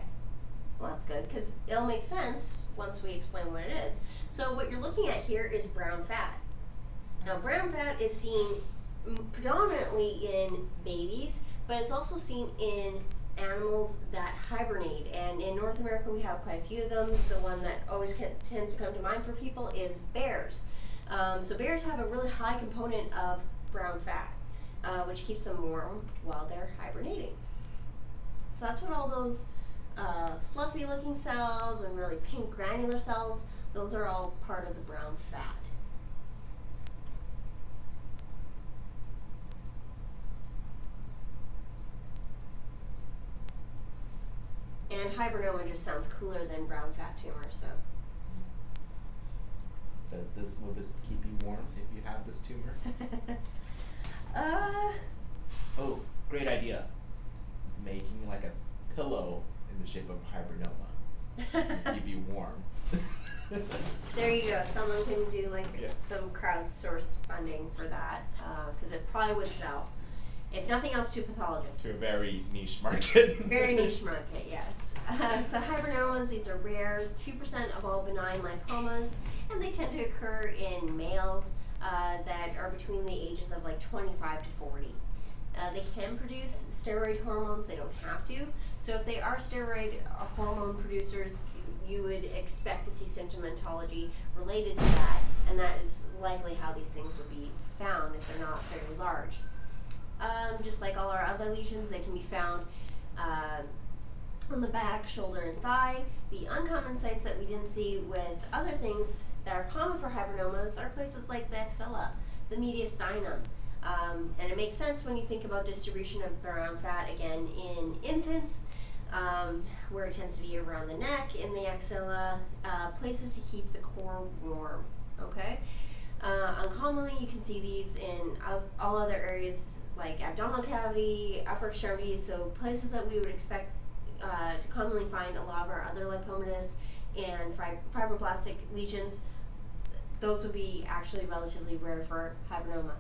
Well, that's good, because it'll make sense once we explain what it is. So, what you're looking at here is brown fat. Now, brown fat is seen predominantly in babies, but it's also seen in animals that hibernate. And in North America, we have quite a few of them. The one that always tends to come to mind for people is bears. So bears have a really high component of brown fat, which keeps them warm while they're hibernating. So that's what all those fluffy looking cells and really pink granular cells, those are all part of the brown fat. And hibernoma just sounds cooler than brown fat tumor, so. Will this keep you warm if you have this tumor? Oh, great idea. Making like a pillow in the shape of hibernoma to keep you warm. There you go. Someone can do like some crowdsource funding for that, because it probably would sell. If nothing else, to pathologists. To a very niche market. Very niche market, yes. So hypernomas, these are rare, 2% of all benign lipomas, and they tend to occur in males that are between the ages of like 25 to 40. They can produce steroid hormones, they don't have to. So if they are steroid hormone producers, you would expect to see symptomatology related to that, and that is likely how these things would be found if they're not very large. Just like all our other lesions, they can be found on the back, shoulder, and thigh. The uncommon sites that we didn't see with other things that are common for hypernomas are places like the axilla, the mediastinum. And it makes sense when you think about distribution of brown fat, again, in infants, where it tends to be around the neck, in the axilla, places to keep the core warm, okay? Uncommonly, you can see these in all other areas like abdominal cavity, upper extremities, so places that we would expect to commonly find a lot of our other lipomatous and fibroblastic lesions. Those would be actually relatively rare for hypernoma.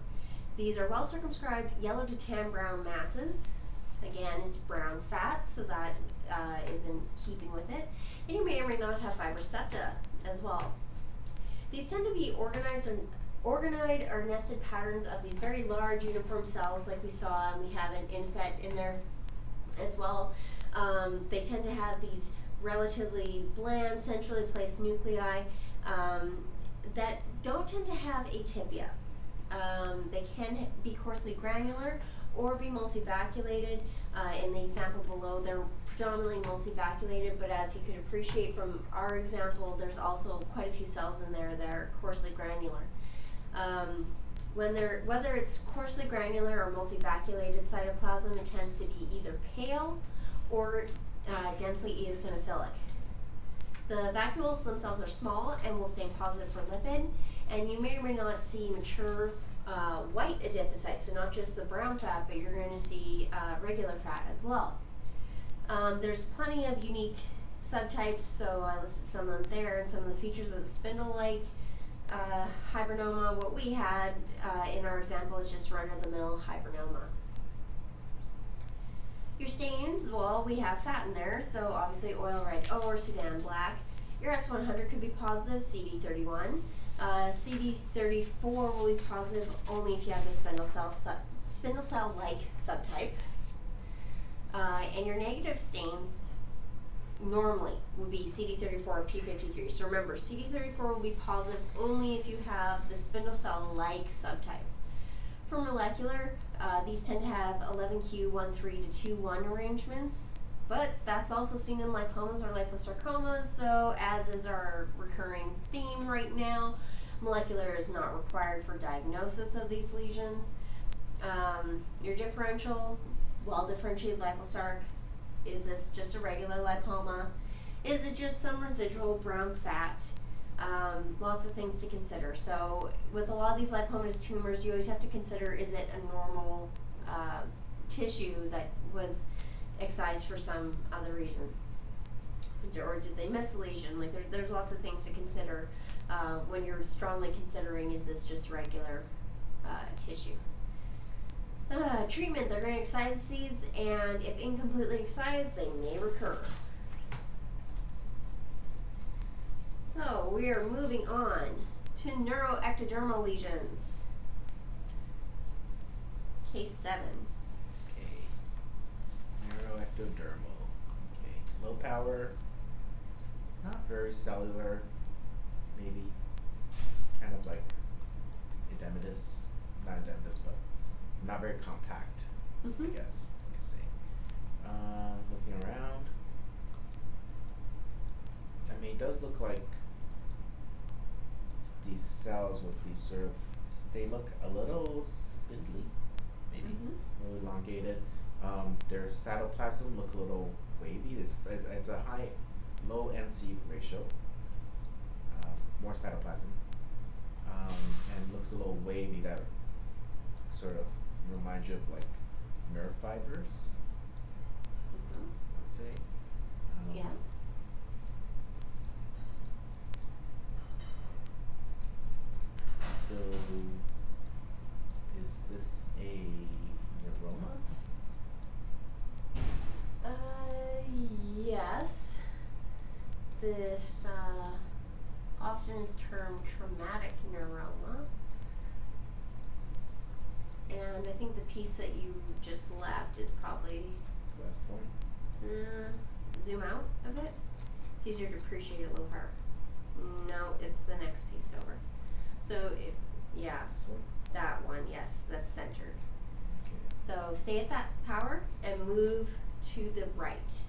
These are well circumscribed yellow to tan brown masses. Again, it's brown fat, so that is in keeping with it. And you may or may not have fibrosepta as well. These tend to be organized or nested patterns of these very large uniform cells like we saw, and we have an inset in there as well. They tend to have these relatively bland, centrally placed nuclei that don't tend to have atypia. They can be coarsely granular or be multivacculated. In the example below, they're predominantly multivacculated, but as you could appreciate from our example, there's also quite a few cells in there that are coarsely granular. Whether it's coarsely granular or multivacculated cytoplasm, it tends to be either pale or densely eosinophilic. The vacuoles themselves are small and will stain positive for lipid, and you may or may not see mature white adipocytes, so not just the brown fat, but you're going to see regular fat as well. There's plenty of unique subtypes, so I listed some of them there, and some of the features of the spindle-like hypernoma. What we had in our example is just run-of-the-mill hypernoma. Your stains, well, we have fat in there, so obviously oil red O or Sudan black. Your S100 could be positive, CD31. CD34 will be positive only if you have the spindle cell-like subtype. And your negative stains normally would be CD34 or P53. So remember, CD34 will be positive only if you have the spindle cell-like subtype. For molecular, these tend to have 11q13 to 21 arrangements, but that's also seen in lipomas or liposarcomas, so as is our recurring theme right now, molecular is not required for diagnosis of these lesions. Your differential, well-differentiated liposarc, is this just a regular lipoma? Is it just some residual brown fat? Lots of things to consider. So with a lot of these lipomatous tumors, you always have to consider, is it a normal tissue that was excised for some other reason? Or did they miss a lesion? Like there's lots of things to consider when you're strongly considering, is this just regular tissue? Treatment, they're going to excise these, and if incompletely excised, they may recur. So we are moving on to neuroectodermal lesions. Case 7. Okay. Neuroectodermal. Okay. Low power, not very cellular, maybe. Kind of like edematous, not edematous, but not very compact, I guess you could say. Looking around, I mean, it does look like these cells with these sort of, they look a little spindly, maybe, a little elongated. Their cytoplasm look a little wavy. It's a low NC ratio, more cytoplasm, and looks a little wavy. That sort of reminds you of like nerve fibers, I would say. Yeah. So, is this a neuroma? Yes. often is termed traumatic neuroma. And I think the piece that you just left is probably, Last one. zoom out a bit. It's easier to appreciate at low power. No, it's the next piece over. So, yeah, This one. that one, yes, that's centered. Okay. So stay at that power and move to the right.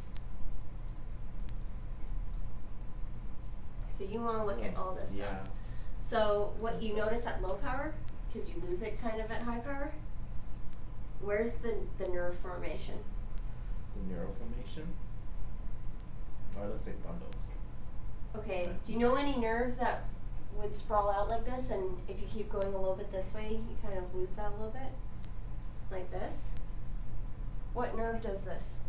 So you want to look at all this Yeah. stuff. So what you notice at low power, because you lose it kind of at high power, where's the nerve formation? The neural formation. Oh, it looks like bundles. Okay, Right. do you know any nerve that would sprawl out like this, and if you keep going a little bit this way, you kind of lose that a little bit? Like this? What nerve does this?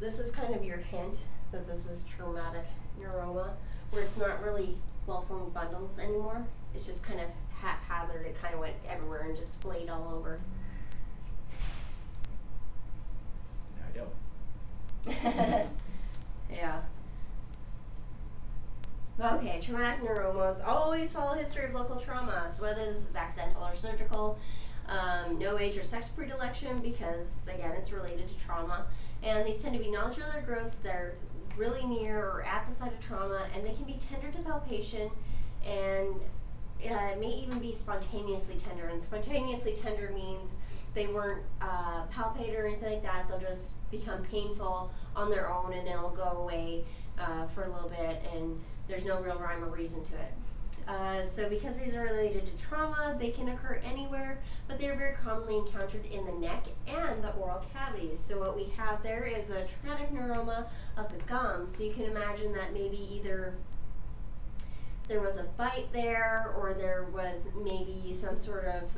This is kind of your hint that this is traumatic neuroma, where it's not really well-formed bundles anymore. It's just kind of haphazard. It kind of went everywhere and just splayed all over. I don't. Yeah. Okay, traumatic neuromas always follow a history of local trauma. So whether this is accidental or surgical, no age or sex predilection, because again, it's related to trauma. And these tend to be nodular growths that are really near or at the site of trauma, and they can be tender to palpation, and it may even be spontaneously tender. And spontaneously tender means they weren't palpated or anything like that. They'll just become painful on their own, and it'll go away for a little bit, and there's no real rhyme or reason to it. So because these are related to trauma, they can occur anywhere, but they're very commonly encountered in the neck and the oral cavities. So what we have there is a traumatic neuroma of the gum. So you can imagine that maybe either there was a bite there, or there was maybe some sort of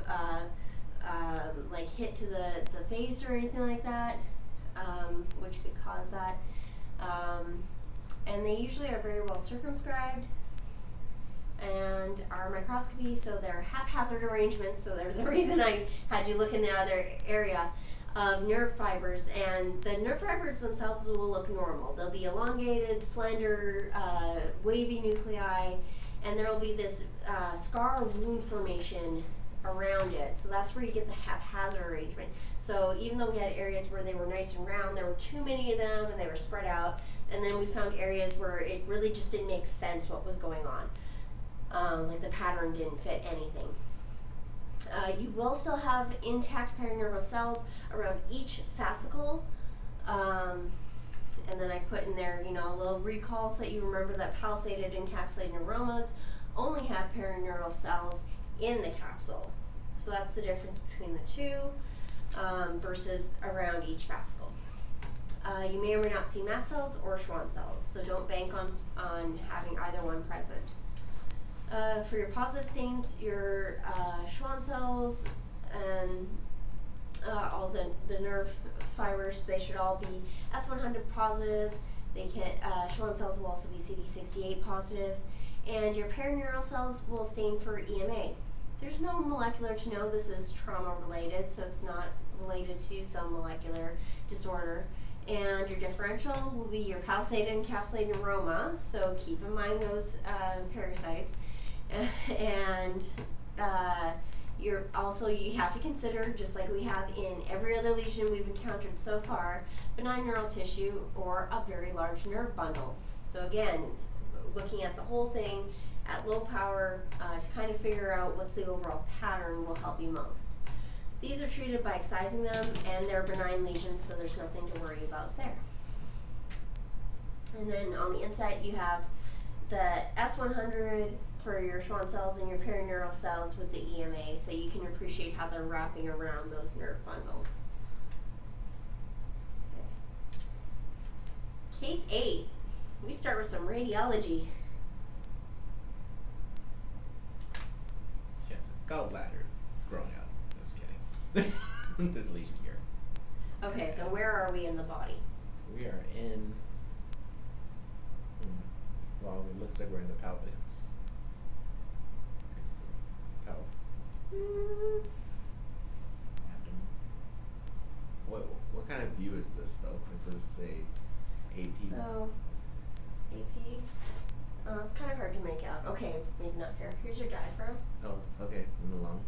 like hit to the face or anything like that, which could cause that. And they usually are very well circumscribed and are microscopy, so they're haphazard arrangements. So there's a reason I had you look in the other area of nerve fibers, and the nerve fibers themselves will look normal. They'll be elongated, slender, wavy nuclei, and there will be this scar or wound formation around it. So that's where you get the haphazard arrangement. So even though we had areas where they were nice and round, there were too many of them and they were spread out. And then we found areas where it really just didn't make sense what was going on. Like the pattern didn't fit anything. You will still have intact perineural cells around each fascicle. And then I put in there, a little recall so that you remember that palisaded encapsulated neuromas only have perineural cells in the capsule. So that's the difference between the two versus around each fascicle. You may or may not see mast cells or Schwann cells, so don't bank on having either one present. For your positive stains, your Schwann cells and all the nerve fibers, they should all be S100 positive. They can Schwann cells will also be CD68 positive, and your perineural cells will stain for EMA. There's no molecular to know this is trauma related, so it's not related to some molecular disorder. And your differential will be your palisaded encapsulated neuroma, so keep in mind those parasites. And you have to consider, just like we have in every other lesion we've encountered so far, benign neural tissue or a very large nerve bundle. So again, looking at the whole thing at low power to kind of figure out what's the overall pattern will help you most. These are treated by excising them, and they're benign lesions, so there's nothing to worry about there. And then on the inside, you have the S100 for your Schwann cells and your perineural cells with the EMA, so you can appreciate how they're wrapping around those nerve bundles. Okay. Case 8. We start with some radiology. She has a gallbladder growing out. Just kidding. There's a lesion here. Okay, so where are we in the body? We are in. Well, it looks like we're in the pelvis. Here's the pelvis. Abdomen. What kind of view is this though? It says say AP. So, AP. Oh, that's kind of hard to make out. Okay, maybe not fair. Here's your diaphragm. Oh, okay, in the lung.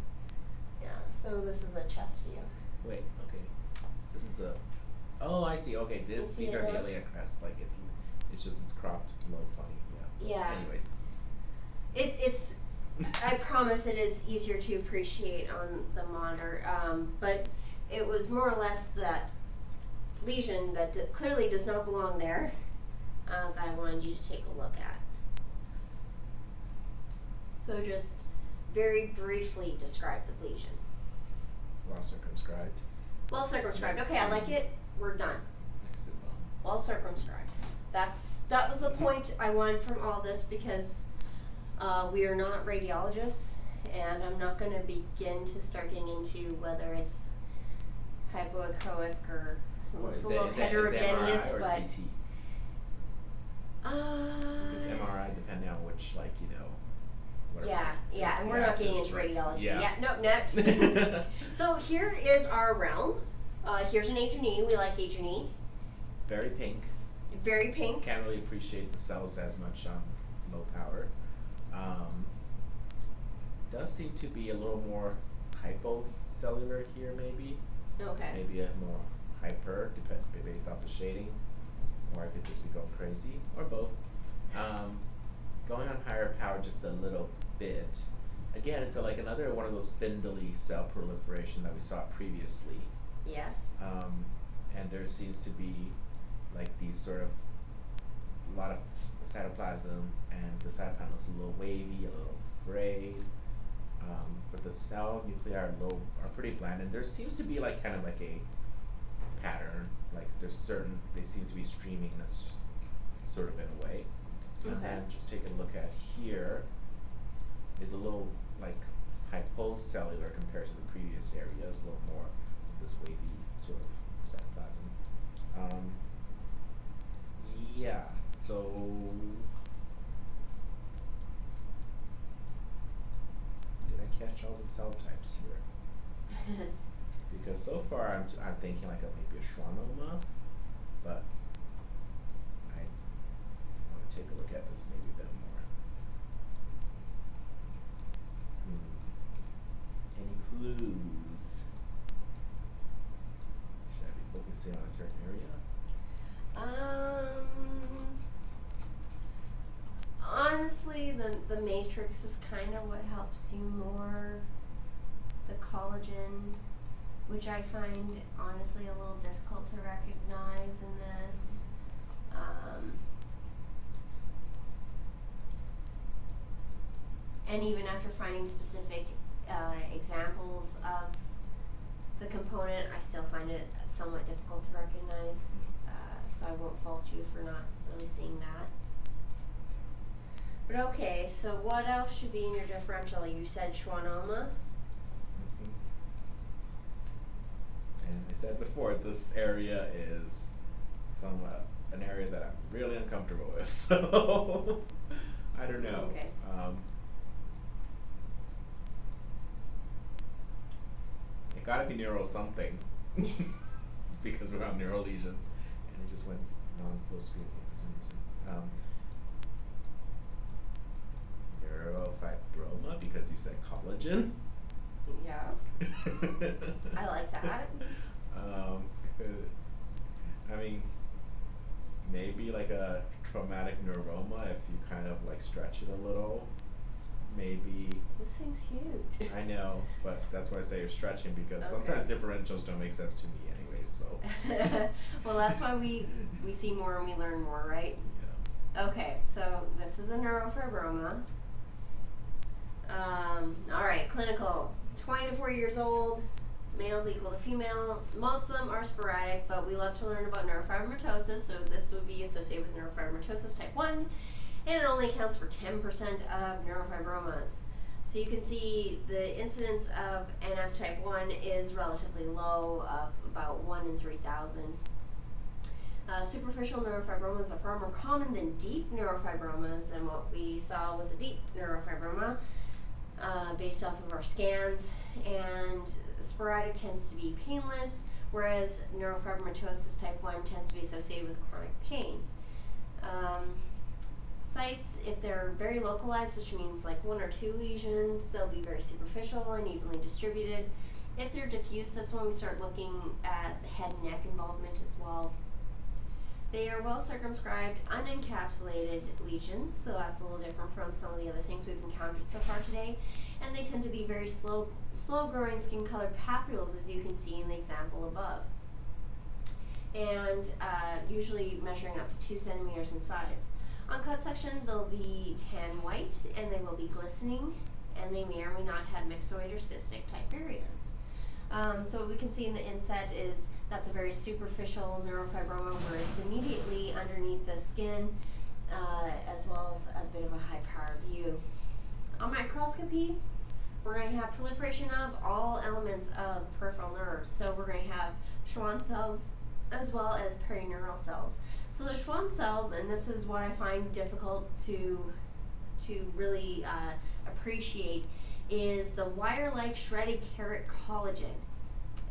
Yeah, so this is a chest view. Wait, okay. This is a. Oh, I see. Okay, You see these it are now? the iliac crest. Like it's just it's cropped low, funny. Yeah. Yeah. Anyways. It's. I promise it is easier to appreciate on the monitor, but it was more or less that lesion that clearly does not belong there that I wanted you to take a look at. So just very briefly describe the lesion. Well circumscribed. Well circumscribed. Next Okay, I to- like it. We're done. Next to the bone. Well circumscribed. That was the point I wanted from all this, because we are not radiologists, and I'm not going to begin to start getting into whether it's hypoechoic or it What, looks is a it- little is it heterogeneous, MRI or but CT? Is MRI depending on which, like, whatever. yeah, and we're not getting gases, into right? radiology. Yeah. Nope, next. So here is our realm. Here's an H&E. We like H&E. Very pink. Very pink. Can't really appreciate the cells as much on low power. Does seem to be a little more hypocellular here, maybe. Okay. Maybe a more hyper, based off the shading, or I could just be going crazy, or both. Going on higher power just a little bit. Again, it's like another one of those spindly cell proliferation that we saw previously. Yes. And there seems to be like these sort of a lot of cytoplasm, and the cytoplasm looks a little wavy, a little frayed. But the cell nuclei are pretty bland, and there seems to be like kind of like a pattern. Like they seem to be streaming this sort of in a way. And Okay. then just take a look at here is a little like hypocellular compared to the previous areas, a little more of this wavy sort of cytoplasm. Yeah, so did I catch all the cell types here? Because so far I'm thinking like maybe a schwannoma, but I want to take a look at this maybe a bit more. Any clues? Should I be focusing on a certain area? Honestly, the matrix is kind of what helps you more. The collagen, which I find honestly a little difficult to recognize in this. And even after finding specific examples of the component, I still find it somewhat difficult to recognize. So I won't fault you for not really seeing that. But okay, so what else should be in your differential? You said schwannoma. And I said before, this area is somewhat an area that I'm really uncomfortable with, so I don't know. Okay. It gotta be neuro something because we're on neural lesions, and it just went non-full screen for some reason. Neurofibroma because you said collagen. Yeah. I like that. I mean, maybe like a traumatic neuroma if you kind of like stretch it a little. Maybe. This thing's huge. I know, but that's why I say you're stretching, because sometimes differentials don't make sense to me anyways, so. Well, that's why we see more and we learn more, right? Yeah. Okay, so this is a neurofibroma. Alright, clinical. 20 to 40 years old, males equal to female. Most of them are sporadic, but we love to learn about neurofibromatosis, so this would be associated with neurofibromatosis type 1, and it only accounts for 10% of neurofibromas. So you can see the incidence of NF type 1 is relatively low, of about 1 in 3,000. Superficial neurofibromas are far more common than deep neurofibromas, and what we saw was a deep neurofibroma based off of our scans, and sporadic tends to be painless, whereas neurofibromatosis type 1 tends to be associated with chronic pain. sites, if they're very localized, which means like 1 or 2 lesions, they'll be very superficial and evenly distributed. If they're diffuse, that's when we start looking at the head and neck involvement as well. They are well circumscribed, unencapsulated lesions, so that's a little different from some of the other things we've encountered so far today. And they tend to be very slow growing skin colored papules, as you can see in the example above. And usually measuring up to 2 centimeters in size. On cut section, they'll be tan white, and they will be glistening, and they may or may not have myxoid or cystic type areas. So what we can see in the inset is that's a very superficial neurofibroma where it's immediately underneath the skin, as well as a bit of a high power view. On microscopy, we're going to have proliferation of all elements of peripheral nerves. So we're going to have Schwann cells as well as perineural cells. So the Schwann cells, and this is what I find difficult to really appreciate, is the wire-like shredded carrot collagen.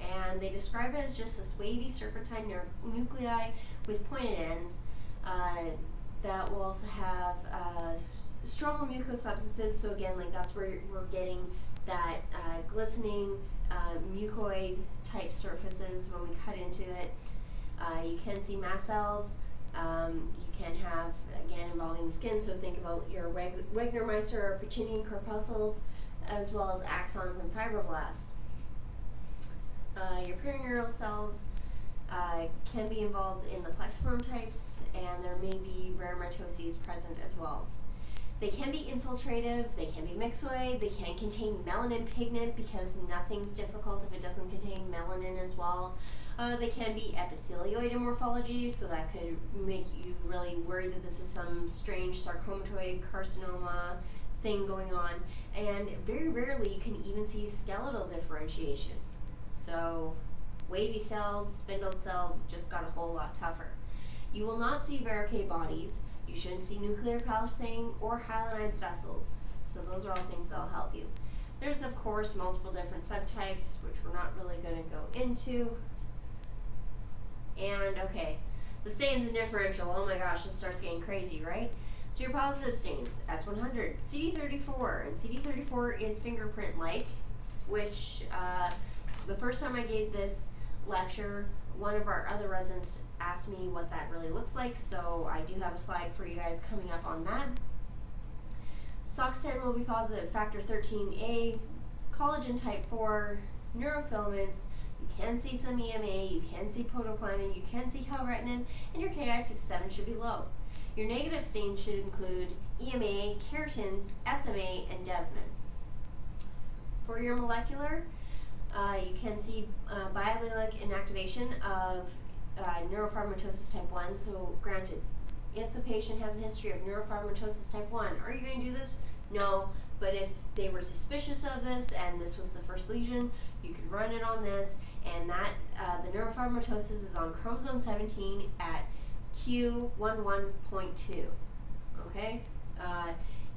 And they describe it as just this wavy serpentine nuclei with pointed ends that will also have stromal mucous substances. So again, like that's where we're getting that glistening mucoid type surfaces when we cut into it. You can see mast cells. You can have, again, involving the skin, so think about your Wegener-Meister or Pacinian corpuscles, as well as axons and fibroblasts. Your perineural cells can be involved in the plexiform types, and there may be rare mitoses present as well. They can be infiltrative, they can be myxoid, they can contain melanin pigment because nothing's difficult if it doesn't contain melanin as well. They can be epithelioid in morphology, so that could make you really worry that this is some strange sarcomatoid carcinoma thing going on. And very rarely you can even see skeletal differentiation. So wavy cells, spindled cells just got a whole lot tougher. You will not see varicate bodies. You shouldn't see nuclear calcifying or hyalinized vessels. So those are all things that'll help you. There's, of course, multiple different subtypes, which we're not really going to go into. And, okay, the stains and differential. Oh my gosh, this starts getting crazy, right? So your positive stains, S100, CD34, and CD34 is fingerprint-like, which the first time I gave this lecture, one of our other residents asked me what that really looks like, so I do have a slide for you guys coming up on that. SOX10 will be positive, factor 13A, collagen type 4, neurofilaments. You can see some EMA, you can see protoplanin, you can see calretinin, and your Ki67 should be low. Your negative stains should include EMA, keratins, SMA, and desmin. For your molecular, you can see biallelic inactivation of neurofibromatosis type 1. So granted, if the patient has a history of neurofibromatosis type 1, are you going to do this? No, but if they were suspicious of this and this was the first lesion, you could run it on this, and that the neurofibromatosis is on chromosome 17 at Q11.2. Okay?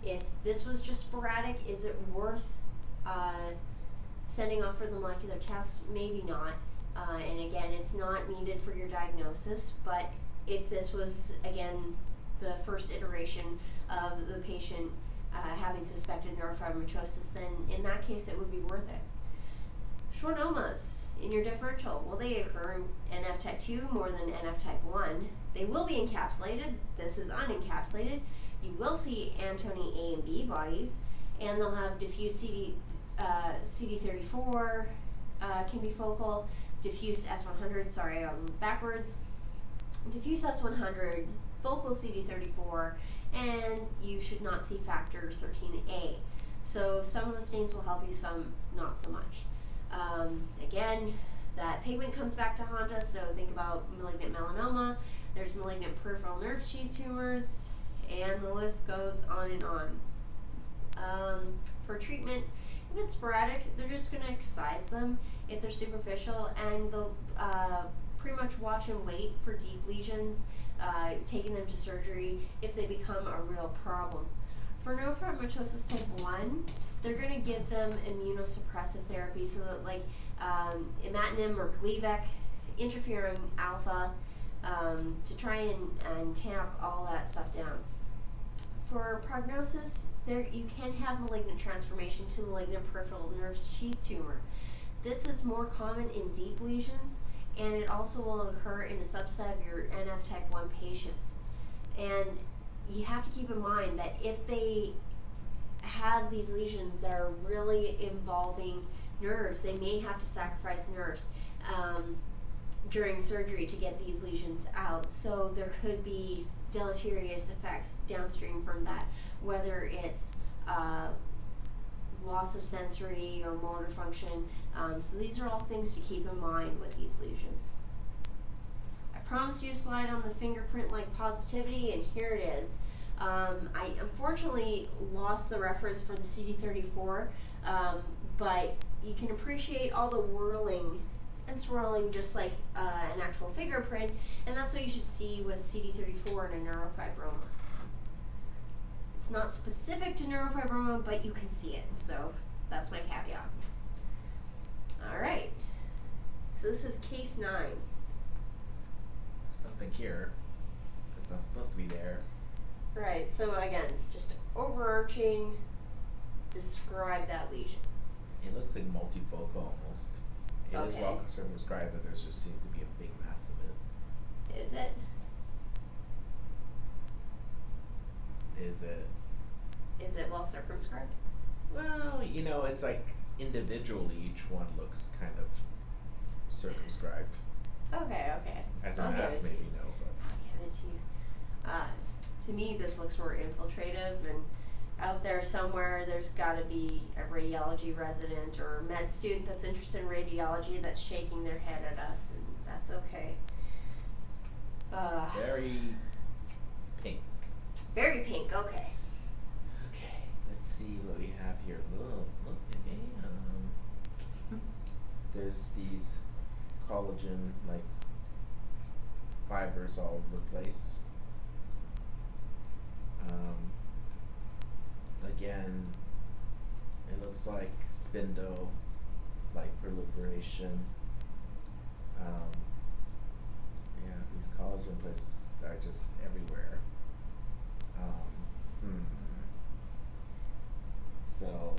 If this was just sporadic, is it worth sending off for the molecular test? Maybe not. And again, it's not needed for your diagnosis, but if this was, again, the first iteration of the patient having suspected neurofibromatosis, then in that case it would be worth it. Schwannomas in your differential, will they occur in NF type 2 more than NF type 1? They will be encapsulated. This is unencapsulated. You will see Antony A and B bodies, and they'll have diffuse CD34 can be focal, diffuse S100, sorry, I was backwards, diffuse S100, focal CD34, and you should not see factor 13A. So some of the stains will help you, some not so much. Again, that pigment comes back to haunt us, so think about malignant melanoma, there's malignant peripheral nerve sheath tumors, and the list goes on and on. For treatment, if it's sporadic, they're just going to excise them if they're superficial, and they'll pretty much watch and wait for deep lesions, taking them to surgery if they become a real problem. For neurofibromatosis type 1, they're going to give them immunosuppressive therapy, so that like imatinib or Gleevec, interferon alpha, to try and tamp all that stuff down. for prognosis, you can have malignant transformation to malignant peripheral nerve sheath tumor. This is more common in deep lesions, and it also will occur in a subset of your NF type 1 patients. And you have to keep in mind that if they have these lesions that are really involving nerves, they may have to sacrifice nerves during surgery to get these lesions out. So there could be deleterious effects downstream from that, whether it's loss of sensory or motor function. So these are all things to keep in mind with these lesions. I promised you a slide on the fingerprint-like positivity, and here it is. I unfortunately lost the reference for the CD34, but you can appreciate all the whirling and swirling just like an actual fingerprint, and that's what you should see with CD34 in a neurofibroma. It's not specific to neurofibroma, but you can see it, so that's my caveat. Alright, so this is case 9. Something here that's not supposed to be there. Right, so again, just overarching, describe that lesion. It looks like multifocal almost. It is Okay. well circumscribed, but there's just seems to be a big mass of it. Is it? Is it? Is it well circumscribed? Well, you know, it's like individually each one looks kind of circumscribed. Okay. As I'll an give mass, it to maybe you. no, but I'll give it to you. To me, this looks more infiltrative, and out there somewhere, there's got to be a radiology resident or a med student that's interested in radiology that's shaking their head at us, and that's okay. very pink. Very pink. Okay. Okay, let's see what we have here. Whoa, okay. There's these collagen like fibers all over the place. Again, it looks like spindle, like proliferation. Yeah, these collagen places are just everywhere. So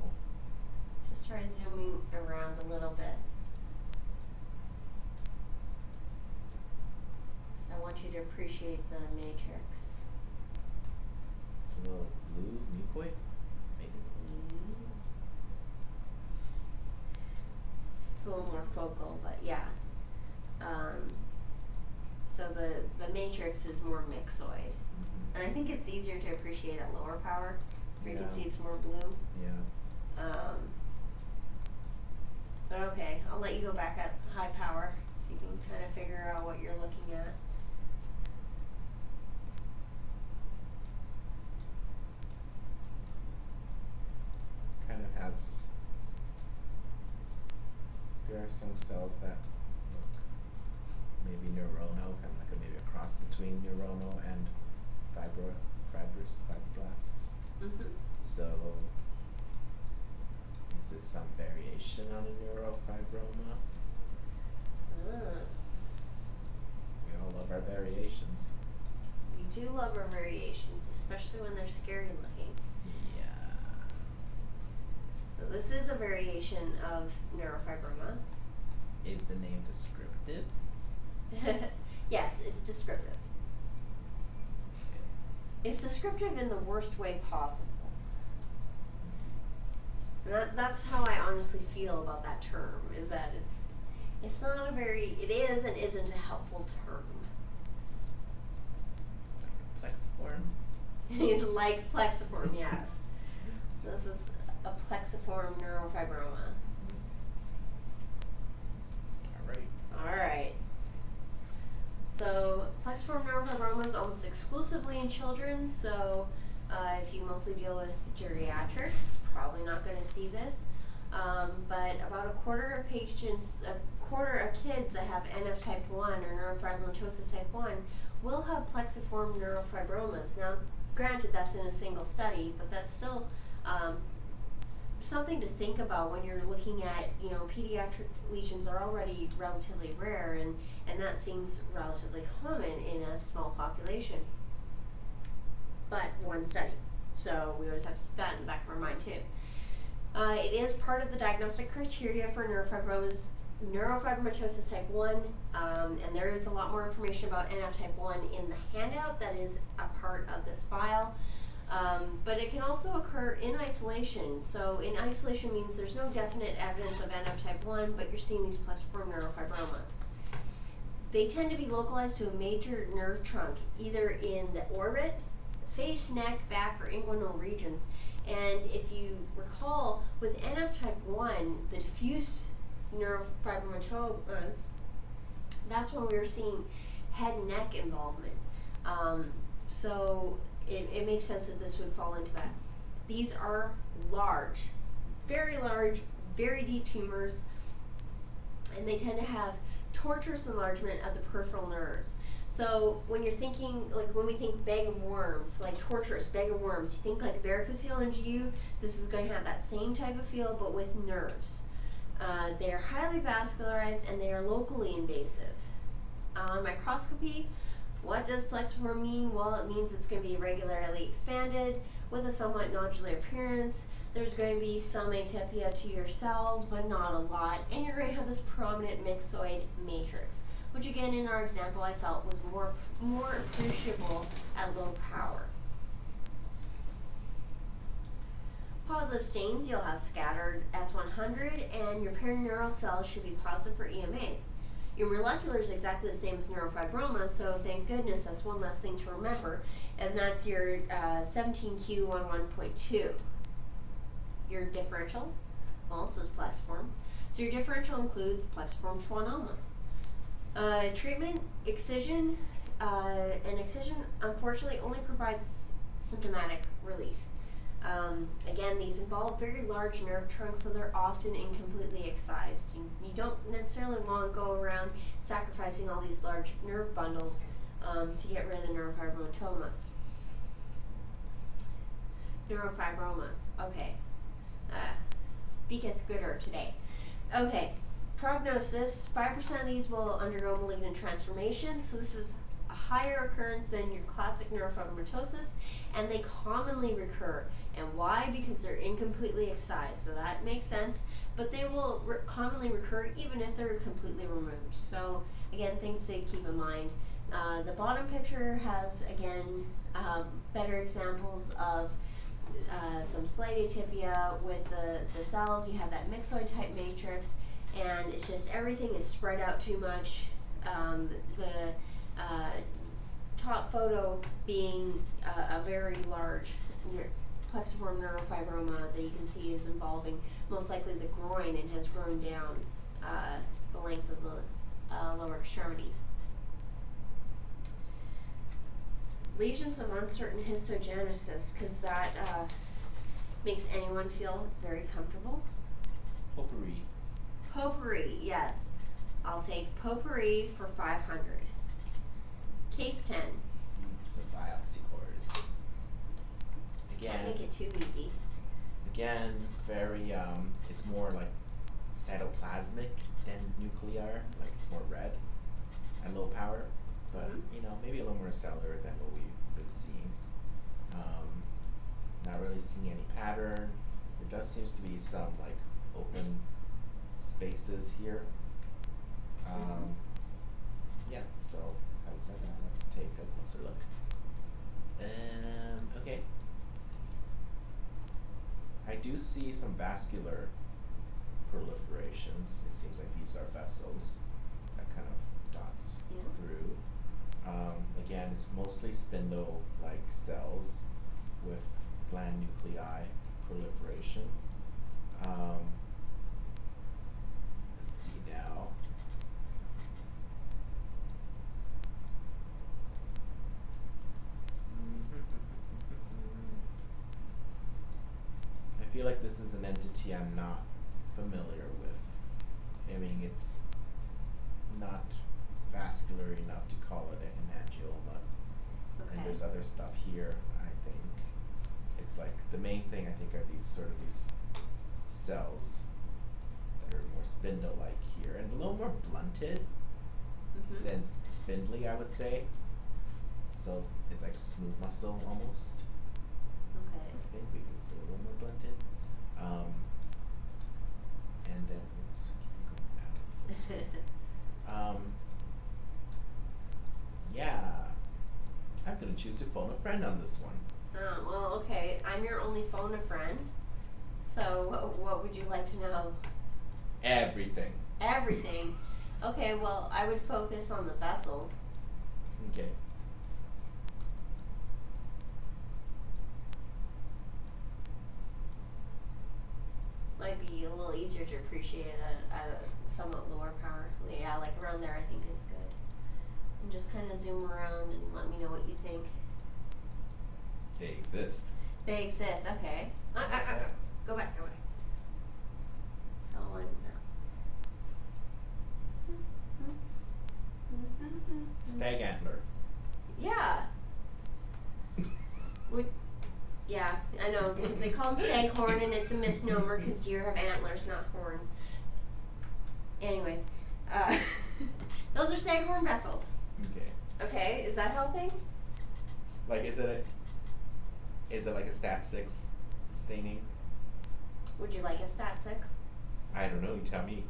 Just try zooming around a little bit. So I want you to appreciate the matrix. it's a little blue mucoid, maybe. It's a little more focal, but yeah. So the matrix is more mixoid. And I think it's easier to appreciate at lower power, where you can Yeah. see it's more blue. Yeah. But okay, I'll let you go back at high power so you can kind of figure out what you're looking at. Kind of has. There are some cells that look maybe neuronal, kind of like maybe a cross between neuronal and fibroblasts. Mm-hmm. So, is this some variation on a neurofibroma? We all love our variations. We do love our variations, especially when they're scary looking. Yeah. So this is a variation of neurofibroma. Is the name descriptive? Yes, it's descriptive. Okay. It's descriptive in the worst way possible. And that's how I honestly feel about that term, is that it's not a very, it is and isn't a helpful term. Like a plexiform? It's like plexiform, yes. This is a plexiform neurofibroma. Alright. Alright. So, plexiform neurofibroma is almost exclusively in children, so if you mostly deal with geriatrics, probably not going to see this. But about a quarter of kids that have NF type 1 or neurofibromatosis type 1 will have plexiform neurofibromas. Now, granted, that's in a single study, but that's still something to think about when you're looking at, pediatric lesions are already relatively rare, and that seems relatively common in a small population. But one study. So we always have to keep that in the back of our mind too. It is part of the diagnostic criteria for neurofibromatosis type 1, and there is a lot more information about NF type 1 in the handout that is a part of this file. But it can also occur in isolation. So in isolation means there's no definite evidence of NF type 1, but you're seeing these plexiform neurofibromas. They tend to be localized to a major nerve trunk, either in the orbit, face, neck, back, or inguinal regions. And if you recall, with NF type 1, the diffuse neurofibromatomas, that's when we were seeing head and neck involvement. So it makes sense that this would fall into that. These are large, very deep tumors, and they tend to have tortuous enlargement of the peripheral nerves. So when you're thinking, like when we think bag of worms, like tortuous bag of worms, you think like varicocele and GU, this is going to have that same type of feel, but with nerves. They are highly vascularized and they are locally invasive. On microscopy, what does plexiform mean? Well, it means it's going to be irregularly expanded with a somewhat nodular appearance. There's going to be some atypia to your cells, but not a lot, and you're going to have this prominent myxoid matrix, which again in our example I felt was more appreciable at low power. Positive stains, you'll have scattered S100, and your perineural cells should be positive for EMA. Your molecular is exactly the same as neurofibroma, so thank goodness that's one less thing to remember, and that's your 17q11.2. Your differential also is plexiform. So your differential includes plexiform schwannoma. Treatment, excision. An excision unfortunately only provides symptomatic relief. Again, these involve very large nerve trunks, so they're often incompletely excised. You don't necessarily want to go around sacrificing all these large nerve bundles to get rid of the neurofibromatomas. Neurofibromas, okay. Speaketh gooder today. Okay, prognosis, 5% of these will undergo malignant transformation, so this is a higher occurrence than your classic neurofibromatosis, and they commonly recur. And why? Because they're incompletely excised, so that makes sense, but they will commonly recur even if they're completely removed. So again, things to keep in mind. The bottom picture has, again, better examples of some slight atypia with the cells. You have that myxoid type matrix, and it's just everything is spread out too much. The top photo being a very large plexiform neurofibroma that you can see is involving most likely the groin and has grown down the length of the lower extremity. Lesions of uncertain histogenesis, because that makes anyone feel very comfortable. Potpourri. Potpourri, yes. I'll take potpourri for 500. Case 10. Some biopsy cores. Again, Can't make it too easy. Again, very, it's more like cytoplasmic than nuclear, like it's more red at low power, but you know, maybe a little more cellular than what we've been seeing. Not really seeing any pattern. There does seems to be some like open spaces here. Yeah, so having said that, let's take a closer look. Okay. I do see some vascular proliferations. It seems like these are vessels that kind of dots through. Again, it's mostly spindle-like cells with gland nuclei proliferation. Let's see now. I feel like this is an entity I'm not familiar with. I mean, it's not vascular enough to call it an angioma. Okay. And there's other stuff here, I think. It's like, the main thing I think are these sort of these cells that are more spindle-like here, and a little more blunted than spindly, I would say. So it's like smooth muscle almost. Okay. think, because it's a little more blunted. And then, oops, keep going out of this one. Yeah, I'm gonna choose to phone a friend on this one. Oh, well, okay. I'm your only phone a friend. So, what would you like to know? Everything. Everything. Okay, well, I would focus on the vessels. Okay. Might be a little easier to appreciate at a somewhat lower power. Yeah, like around there I think is good. And just kind of zoom around and let me know what you think. They exist. They exist, okay. Go back. So one Stag antler. Yeah. Yeah, I know, because they call them staghorn and it's a misnomer because deer have antlers, not horns. Anyway, those are staghorn vessels. Okay. Okay, is that helping? Like, is it like a stat 6 staining? Would you like a stat 6? I don't know, you tell me.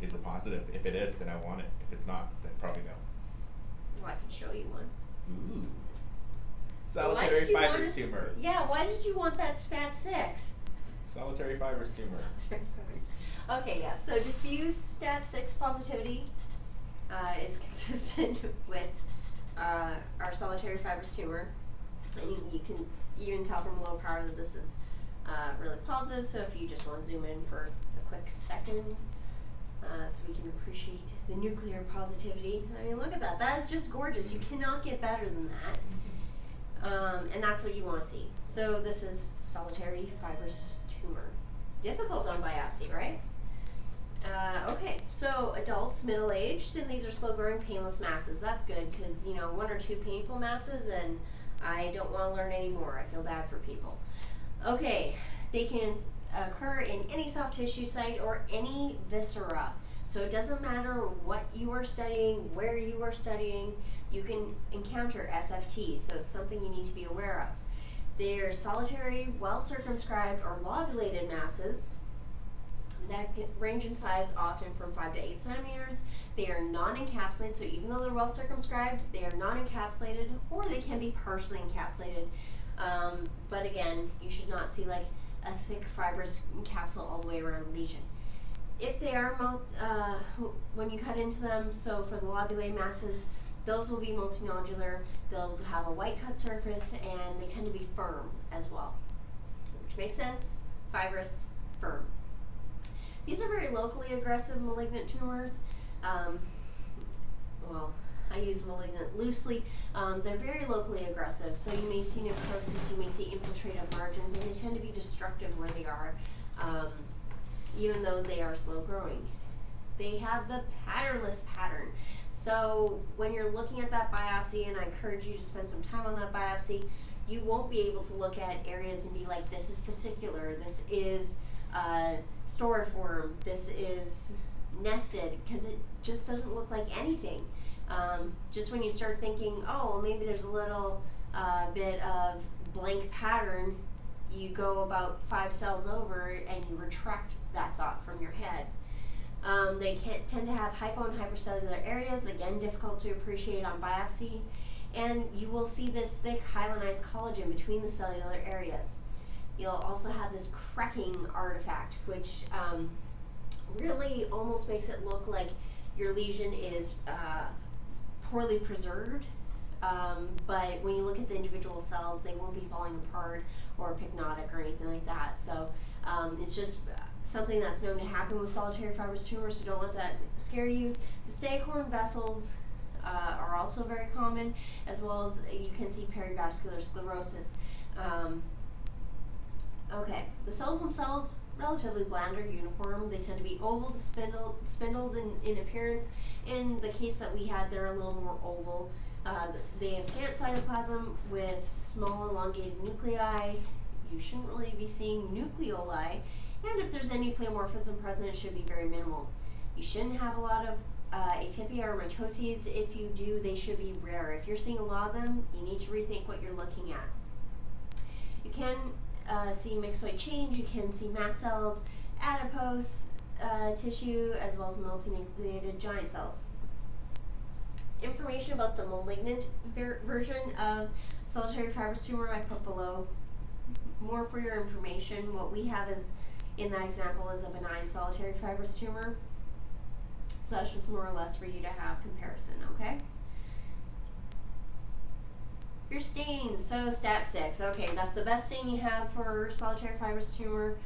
Is it positive? If it is, then I want it. If it's not, then probably no. Well, I can show you one. Ooh. Solitary fibrous to, tumor. Yeah, why did you want that stat 6? Solitary fibrous tumor. Okay, yeah, so diffuse stat 6 positivity is consistent with our solitary fibrous tumor. And you can even tell from low power that this is really positive, so if you just want to zoom in for a quick second so we can appreciate the nuclear positivity. I mean, look at that. That is just gorgeous. You cannot get better than that. And that's what you want to see. So this is solitary fibrous tumor. Difficult on biopsy, right? Okay, so adults, middle-aged, and these are slow-growing, painless masses. That's good because, 1 or 2 painful masses, and I don't want to learn anymore. I feel bad for people. Okay, they can occur in any soft tissue site or any viscera. So it doesn't matter what you are studying, where you are studying, you can encounter SFT, so it's something you need to be aware of. They're solitary, well-circumscribed, or lobulated masses that range in size often from 5 to 8 centimeters. They are non-encapsulated, so even though they're well-circumscribed, they are non-encapsulated, or they can be partially encapsulated. But again, you should not see like a thick fibrous capsule all the way around the lesion. If they are, when you cut into them, so for the lobulated masses, those will be multinodular, they'll have a white cut surface, and they tend to be firm as well, which makes sense, fibrous, firm. These are very locally aggressive malignant tumors. Well, I use malignant loosely. They're very locally aggressive, so you may see necrosis, you may see infiltrative margins, and they tend to be destructive where they are, even though they are slow growing. They have the patternless pattern. So when you're looking at that biopsy, and I encourage you to spend some time on that biopsy, you won't be able to look at areas and be like, this is fascicular, this is storiform, this is nested, because it just doesn't look like anything. Just when you start thinking, oh, well, maybe there's a little bit of blank pattern, you go about 5 cells over and you retract that thought from your head. They tend to have hypo and hypercellular areas, again difficult to appreciate on biopsy, and you will see this thick hyalinized collagen between the cellular areas. You'll also have this cracking artifact, which really almost makes it look like your lesion is poorly preserved, but when you look at the individual cells, they won't be falling apart or pycnotic or anything like that. So it's just something that's known to happen with solitary fibrous tumors, so don't let that scare you. The staghorn vessels are also very common, as well as you can see perivascular sclerosis. Okay, the cells themselves, relatively bland or uniform. They tend to be oval to spindled in appearance. In the case that we had, they're a little more oval. They have scant cytoplasm with small elongated nuclei. You shouldn't really be seeing nucleoli, and if there's any pleomorphism present, it should be very minimal. You shouldn't have a lot of atypia or mitoses. If you do, they should be rare. If you're seeing a lot of them, you need to rethink what you're looking at. You can see myxoid change. You can see mast cells, adipose tissue, as well as multinucleated giant cells. Information about the malignant version of solitary fibrous tumor I put below. More for your information. What we have is, in that example, is a benign solitary fibrous tumor. So that's just more or less for you to have comparison, okay? Your stains, so STAT6, okay, that's the best stain you have for solitary fibrous tumor,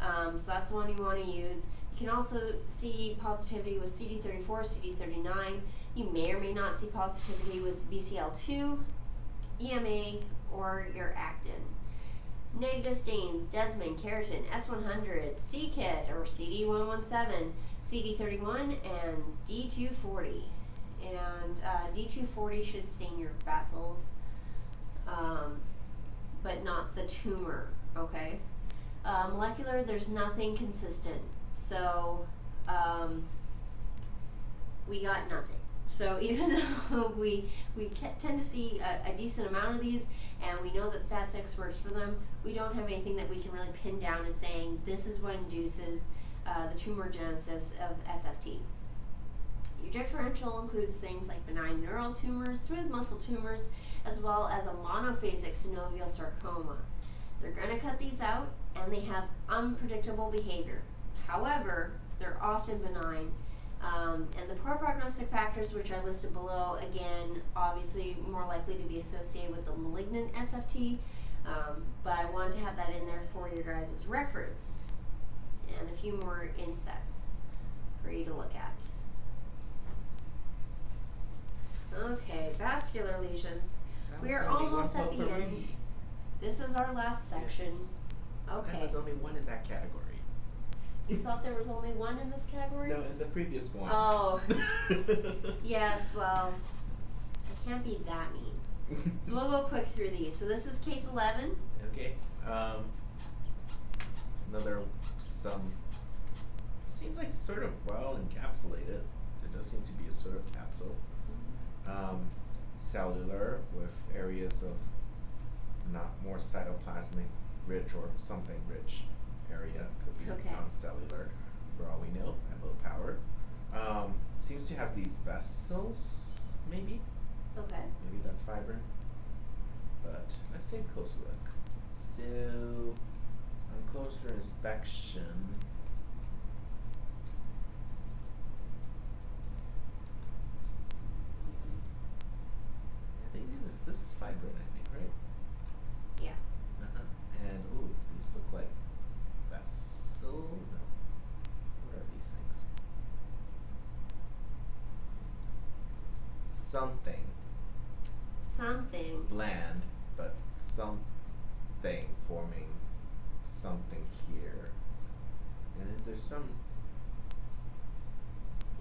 so that's the one you want to use. You can also see positivity with CD34, CD39. You may or may not see positivity with BCL2, EMA, or your actin. Negative stains, desmin, keratin, S100, CKIT or CD117, CD31, and D240. And D240 should stain your vessels, but not the tumor, okay? Molecular, there's nothing consistent. So we got nothing. So even though we tend to see a decent amount of these, and we know that STAT6 works for them, we don't have anything that we can really pin down as saying this is what induces the tumorigenesis of SFT. Your differential includes things like benign neural tumors, smooth muscle tumors, as well as a monophasic synovial sarcoma. They're going to cut these out, and they have unpredictable behavior. However, they're often benign. And the poor prognostic factors, which are listed below, again, obviously more likely to be associated with the malignant SFT, but I wanted to have that in there for your guys' reference. And a few more insets for you to look at. Okay, vascular lesions. We are almost at the end. This is our last section. Yes. Okay. There was only one in that category. You thought there was only one in this category? No, in the previous one. Oh. Yes, well, I can't be that mean. So we'll go quick through these. So this is case 11. Okay. Another seems like sort of well encapsulated. It does seem to be a sort of capsule. Cellular with areas of not more cytoplasmic rich or something rich area. Could be Okay. non-cellular for all we know at low power. Seems to have these vessels, maybe. Okay. Maybe that's fibrin. But let's take a closer look. So, on closer inspection, I think this is fibrin, I think, right? Yeah. And, ooh, these look like vessel? No. What are these things? Something bland, but something forming something here. And then there's some.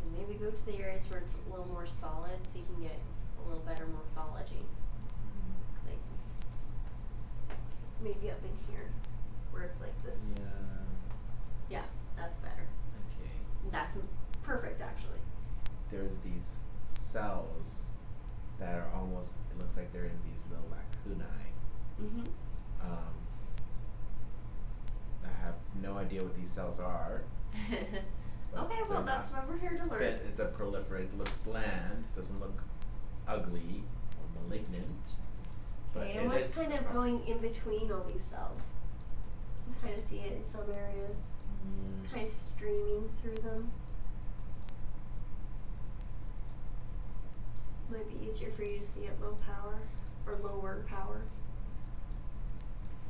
And maybe go to the areas where it's a little more solid so you can get a little better morphology. Like maybe up in here where it's like this. Yeah, that's better. Okay. That's perfect actually. There's these cells that are almost, it looks like they're in these little lacunae. Mm-hmm. I have no idea what these cells are. but Okay, well they're that's not what we're here to learn. It's a proliferate. It looks bland. It doesn't look ugly or malignant. But Okay, and what's kind of going in between all these cells? You can kind of see it in some areas. It's kind of streaming through them. Might be easier for you to see at low power or lower power.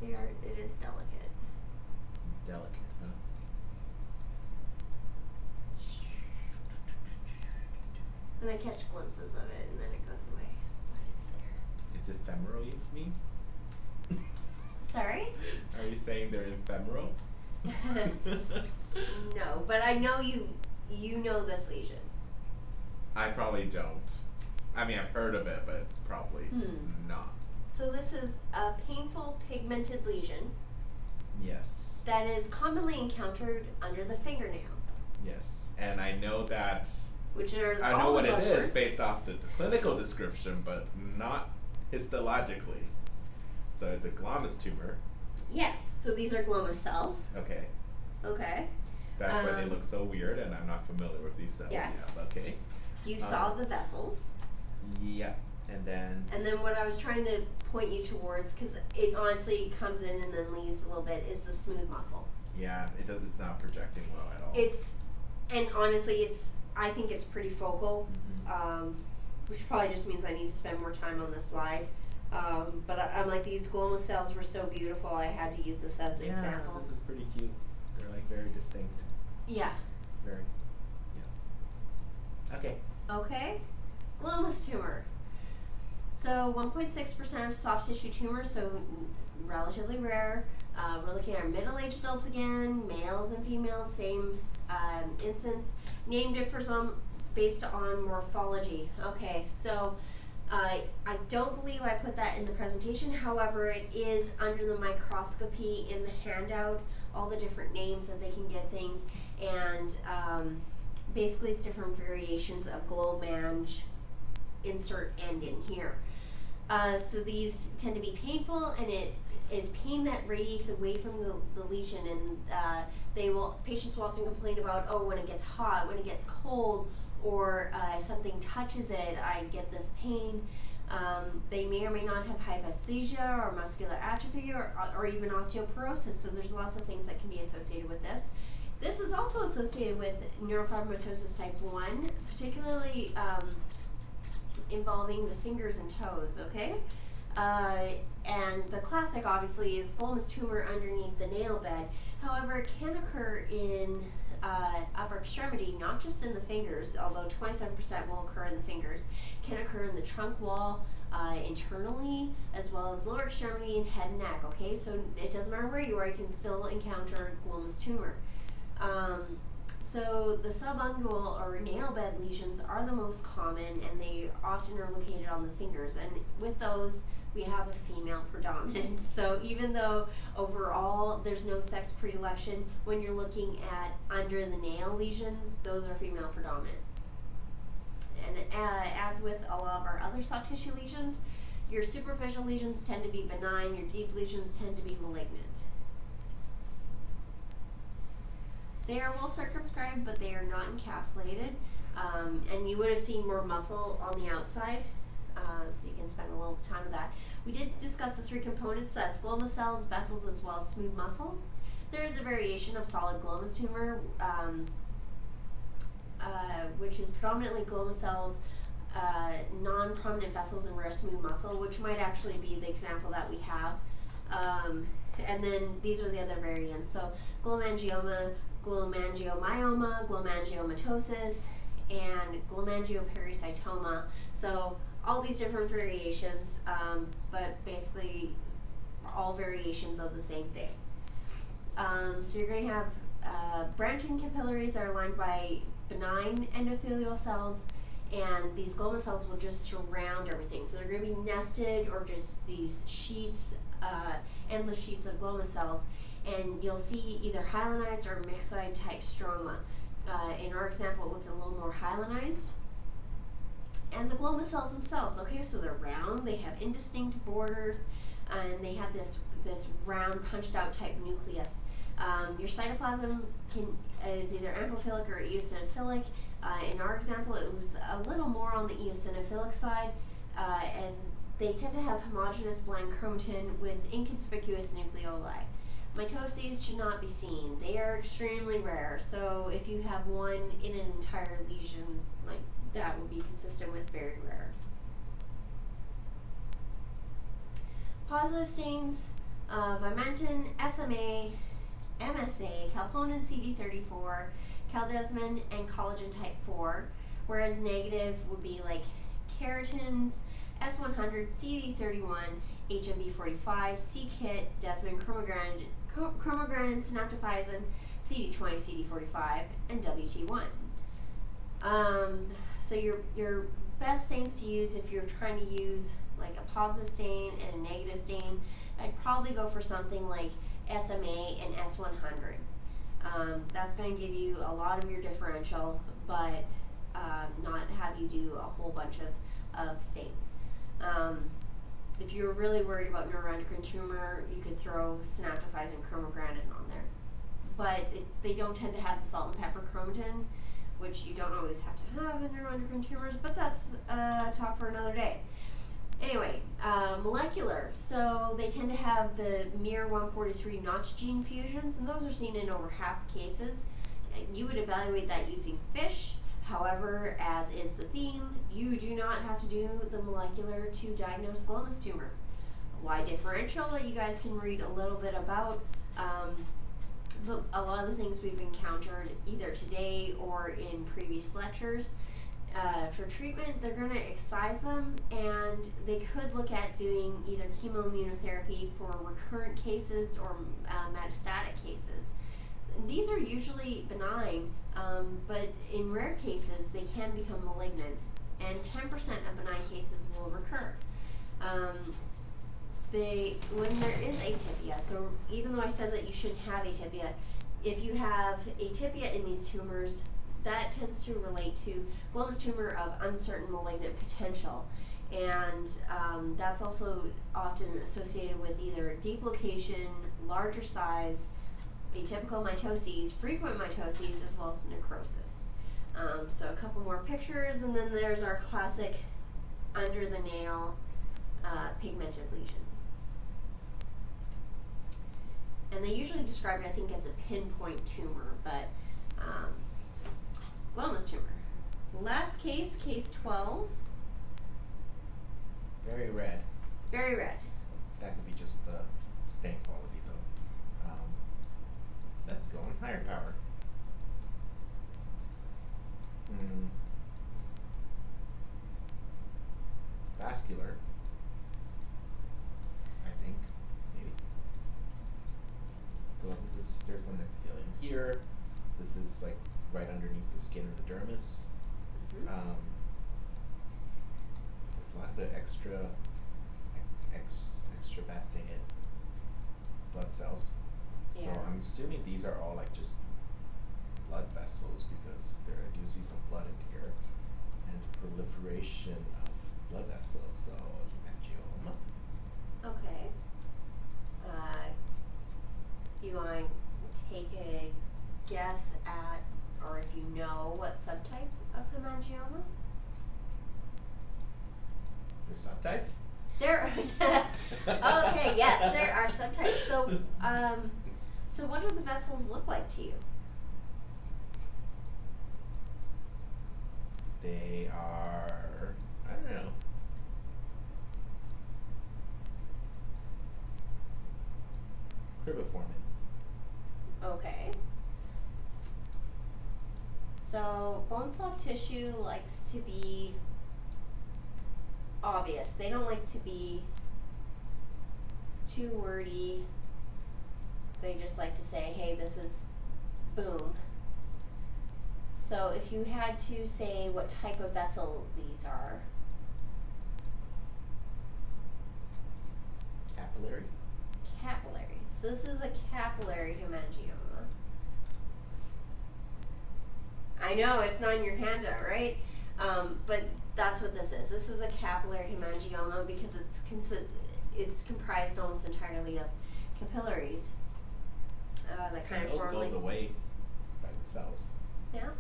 Because it is delicate. Delicate, huh? And I catch glimpses of it and then it goes away. But it's there. It's ephemeral, you mean? Sorry? Are you saying they're ephemeral? No, but I know you know this lesion. I probably don't. I mean, I've heard of it, but it's probably not. So this is a painful pigmented lesion Yes. that is commonly encountered under the fingernail. Yes. And I know that. Which are I all know what the it is buzzwords. based off the clinical description, but not histologically. So it's a glomus tumor. Yes, so these are gloma cells. Okay. Okay. That's why they look so weird, and I'm not familiar with these cells. Yes. Yeah, okay. You saw the vessels. Yeah, and then. And then what I was trying to point you towards, because it honestly comes in and then leaves a little bit, is the smooth muscle. Yeah, it's not projecting well at all. And honestly, I think it's pretty focal, Mm-hmm. which probably just means I need to spend more time on this slide. But I'm like, these gloma cells were so beautiful, I had to use this as the example. This is pretty cute. They're like very distinct. Yeah. Very. Yeah. Okay. Okay. Glomus tumor. So 1.6% of soft tissue tumors, so relatively rare. We're looking at middle-aged adults again, males and females, same instance. Name differs based on morphology. Okay, so I don't believe I put that in the presentation. However, it is under the microscopy in the handout, all the different names that they can give things, and basically it's different variations of glomange. Insert end in here. So these tend to be painful, and it is pain that radiates away from the lesion, and patients will often complain about, oh, when it gets hot, when it gets cold, or if something touches it, I get this pain. They may or may not have hypoesthesia or muscular atrophy or even osteoporosis, so there's lots of things that can be associated with this. This is also associated with neurofibromatosis type 1, particularly involving the fingers and toes, okay? And the classic, obviously, is glomus tumor underneath the nail bed. However, it can occur in upper extremity, not just in the fingers, although 27% will occur in the fingers. Can occur in the trunk wall, internally, as well as lower extremity and head and neck, okay? So it doesn't matter where you are, you can still encounter glomus tumor. So the subungual or nail bed lesions are the most common, and they often are located on the fingers. And with those, we have a female predominance. So even though overall there's no sex predilection, when you're looking at under the nail lesions, those are female predominant. And as with a lot of our other soft tissue lesions, your superficial lesions tend to be benign, your deep lesions tend to be malignant. They are well circumscribed, but they are not encapsulated. And you would have seen more muscle on the outside, so you can spend a little time with that. We did discuss the three components, that's gloma cells, vessels, as well as smooth muscle. There is a variation of solid glomus tumor, which is predominantly gloma cells, non-prominent vessels, and rare smooth muscle, which might actually be the example that we have. And then these are the other variants. So glomangioma, glomangiomyoma, glomangiomatosis, and glomangiopericytoma. So all these different variations, but basically all variations of the same thing. So you're going to have branching capillaries that are lined by benign endothelial cells, and these gloma cells will just surround everything. So they're going to be nested, or just these sheets, endless sheets of gloma cells. And you'll see either hyalinized or myxoid type stroma. In our example, it looked a little more hyalinized. And the gloma cells themselves, okay, so they're round, they have indistinct borders, and they have this round punched out type nucleus. Your cytoplasm is either amphiphilic or eosinophilic. In our example, it was a little more on the eosinophilic side, and they tend to have homogeneous bland chromatin with inconspicuous nucleoli. Mitoses should not be seen. They are extremely rare, so if you have one in an entire lesion, like that would be consistent with very rare. Positive stains of vimentin, SMA, MSA, calponin, CD34, caldesmin, and collagen type 4, whereas negative would be like keratins, S100, CD31, HMB45, c-KIT, desmin, chromogranin, synaptophysin, CD20, CD45, and WT1. So your best stains to use if you're trying to use like a positive stain and a negative stain, I'd probably go for something like SMA and S100. That's going to give you a lot of your differential, but not have you do a whole bunch of stains. if you're really worried about neuroendocrine tumor, you could throw synaptophysin chromogranin on there. But they don't tend to have the salt and pepper chromatin, which you don't always have to have in neuroendocrine tumors, but that's a talk for another day. Anyway, molecular. So they tend to have the miR-143 Notch gene fusions, and those are seen in over half cases. You would evaluate that using FISH. However, as is the theme, you do not have to do the molecular to diagnose glomus tumor. Y differential that you guys can read a little bit about. A lot of the things we've encountered either today or in previous lectures. For treatment, they're going to excise them, and they could look at doing either chemoimmunotherapy for recurrent cases or metastatic cases. These are usually benign, but in rare cases, they can become malignant, and 10% of benign cases will recur. When there is atypia, so even though I said that you shouldn't have atypia, if you have atypia in these tumors, that tends to relate to glomus tumor of uncertain malignant potential. And that's also often associated with either deep location, larger size, atypical mitoses, frequent mitoses, as well as necrosis. So a couple more pictures, and then there's our classic under the nail pigmented lesion. And they usually describe it, I think, as a pinpoint tumor, but glomus tumor. Last case, case 12. Very red. Very red. That could be just the stain quality though. Let's go on higher power. Vascular. I think, maybe. Well, there's some epithelium here. This is like right underneath the skin of the dermis. Mm-hmm. There's a lot of extravasate blood cells. So Yeah. I'm assuming these are all like just blood vessels because I do see some blood in here. And proliferation of blood vessels, so hemangioma. Okay. You want to take a guess at, or if you know what subtype of hemangioma? There's subtypes? There. Okay. Yes, there are subtypes. So what do the vessels look like to you? They are, I don't know. Cribiformin. Okay. So bone soft tissue likes to be obvious. They don't like to be too wordy. They just like to say, hey, this is boom. So if you had to say what type of vessel these are. Capillary. Capillary. So this is a capillary hemangioma. I know, it's not in your handout, right? But that's what this is. This is a capillary hemangioma because it's comprised almost entirely of capillaries that kind of Those form goes like, away by themselves. yeah.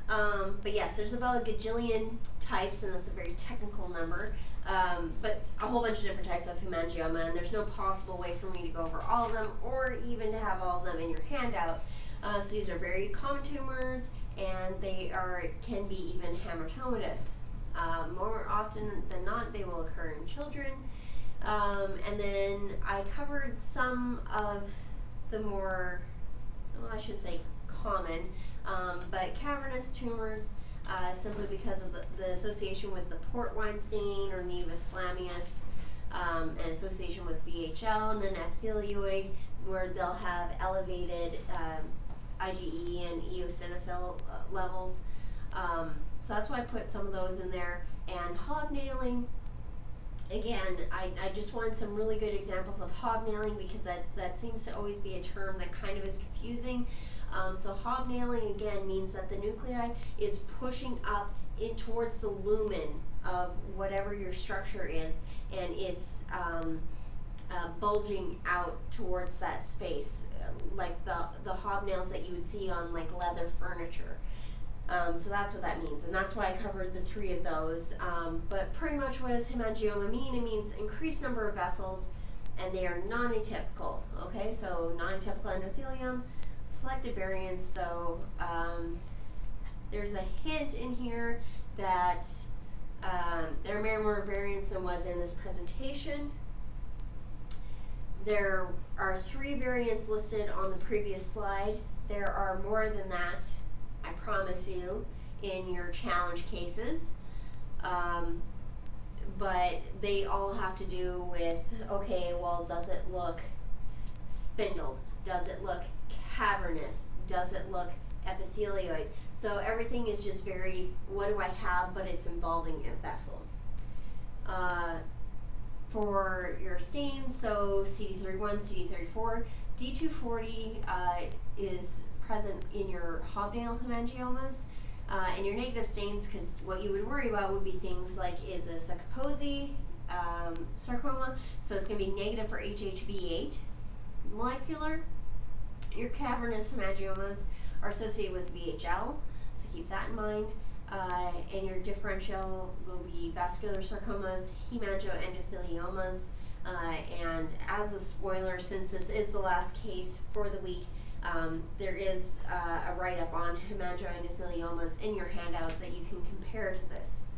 But yes, there's about a gajillion types, and that's a very technical number. But a whole bunch of different types of hemangioma, and there's no possible way for me to go over all of them or even to have all of them in your handout. So these are very common tumors, and they can be even hamartomatous. More often than not, they will occur in children. And then I covered some of the more, well, I should say common, but cavernous tumors, simply because of the association with the port wine stain or nevus flammeus, and association with VHL, and then epithelioid, where they'll have elevated IgE and eosinophil levels. So that's why I put some of those in there. And hobnailing, again, I just wanted some really good examples of hobnailing because that seems to always be a term that kind of is confusing. So hobnailing, again, means that the nuclei is pushing up in towards the lumen of whatever your structure is, and it's bulging out towards that space, like the hobnails that you would see on like leather furniture. So that's what that means, and that's why I covered the 3 of those. But pretty much what does hemangioma mean? It means increased number of vessels, and they are non-atypical. Okay, so non-atypical endothelium, selected variants. So there's a hint in here that there are many more variants than was in this presentation. There are 3 variants listed on the previous slide. There are more than that, I promise you, in your challenge cases. But they all have to do with, okay, well, does it look spindled? Does it look cavernous? Does it look epithelioid? So everything is just very, what do I have, but it's involving a vessel. For your stains, so CD31, CD34, D240 is present in your hobnail hemangiomas, and your negative stains, because what you would worry about would be things like, is a Kaposi sarcoma, so it's going to be negative for HHV8 molecular. Your cavernous hemangiomas are associated with VHL, so keep that in mind. And your differential will be vascular sarcomas, hemangioendotheliomas, and as a spoiler, since this is the last case for the week, there is a write-up on hemangioendotheliomas in your handout that you can compare to this.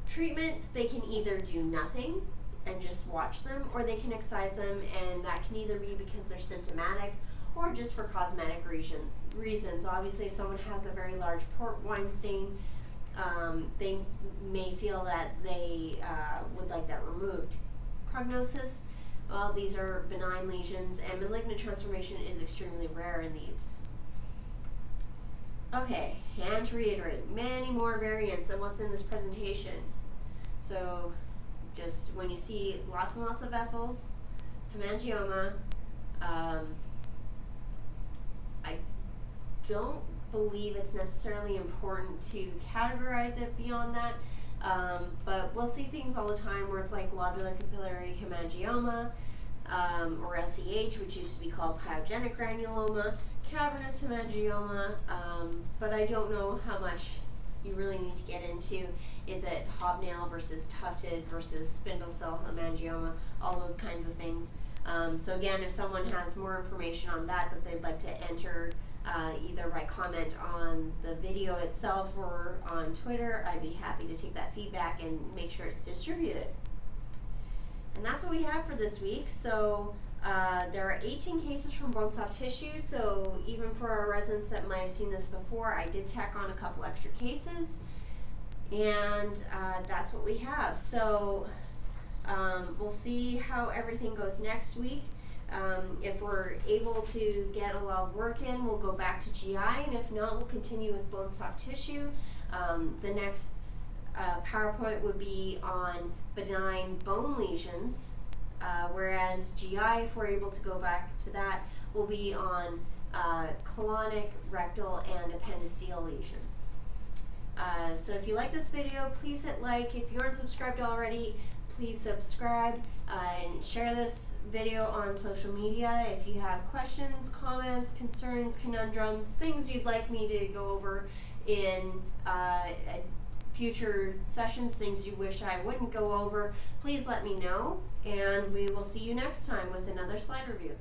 Treatment, they can either do nothing and just watch them, or they can excise them, and that can either be because they're symptomatic or just for cosmetic reasons. Obviously, if someone has a very large port wine stain, they may feel that they would like that removed. Prognosis, well, these are benign lesions, and malignant transformation is extremely rare in these. Okay, and to reiterate, many more variants than what's in this presentation. So just when you see lots and lots of vessels, hemangioma, I don't believe it's necessarily important to categorize it beyond that, but we'll see things all the time where it's like lobular capillary hemangioma, or LCH, which used to be called pyogenic granuloma, cavernous hemangioma, but I don't know how much you really need to get into. Is it hobnail versus tufted versus spindle cell hemangioma, all those kinds of things. So again, if someone has more information on that they'd like to enter either by comment on the video itself or on Twitter, I'd be happy to take that feedback and make sure it's distributed. And that's what we have for this week. So there are 18 cases from bone soft tissue, so even for our residents that might have seen this before, I did tack on a couple extra cases, and that's what we have. So we'll see how everything goes next week. If we're able to get a lot of work in, we'll go back to GI, and if not, we'll continue with bone soft tissue. The next PowerPoint would be on benign bone lesions, whereas GI, if we're able to go back to that, will be on colonic, rectal, and appendiceal lesions. So if you like this video, please hit like. If you aren't subscribed already, please subscribe and share this video on social media. If you have questions, comments, concerns, conundrums, things you'd like me to go over in future sessions, things you wish I wouldn't go over, please let me know, and we will see you next time with another slide review.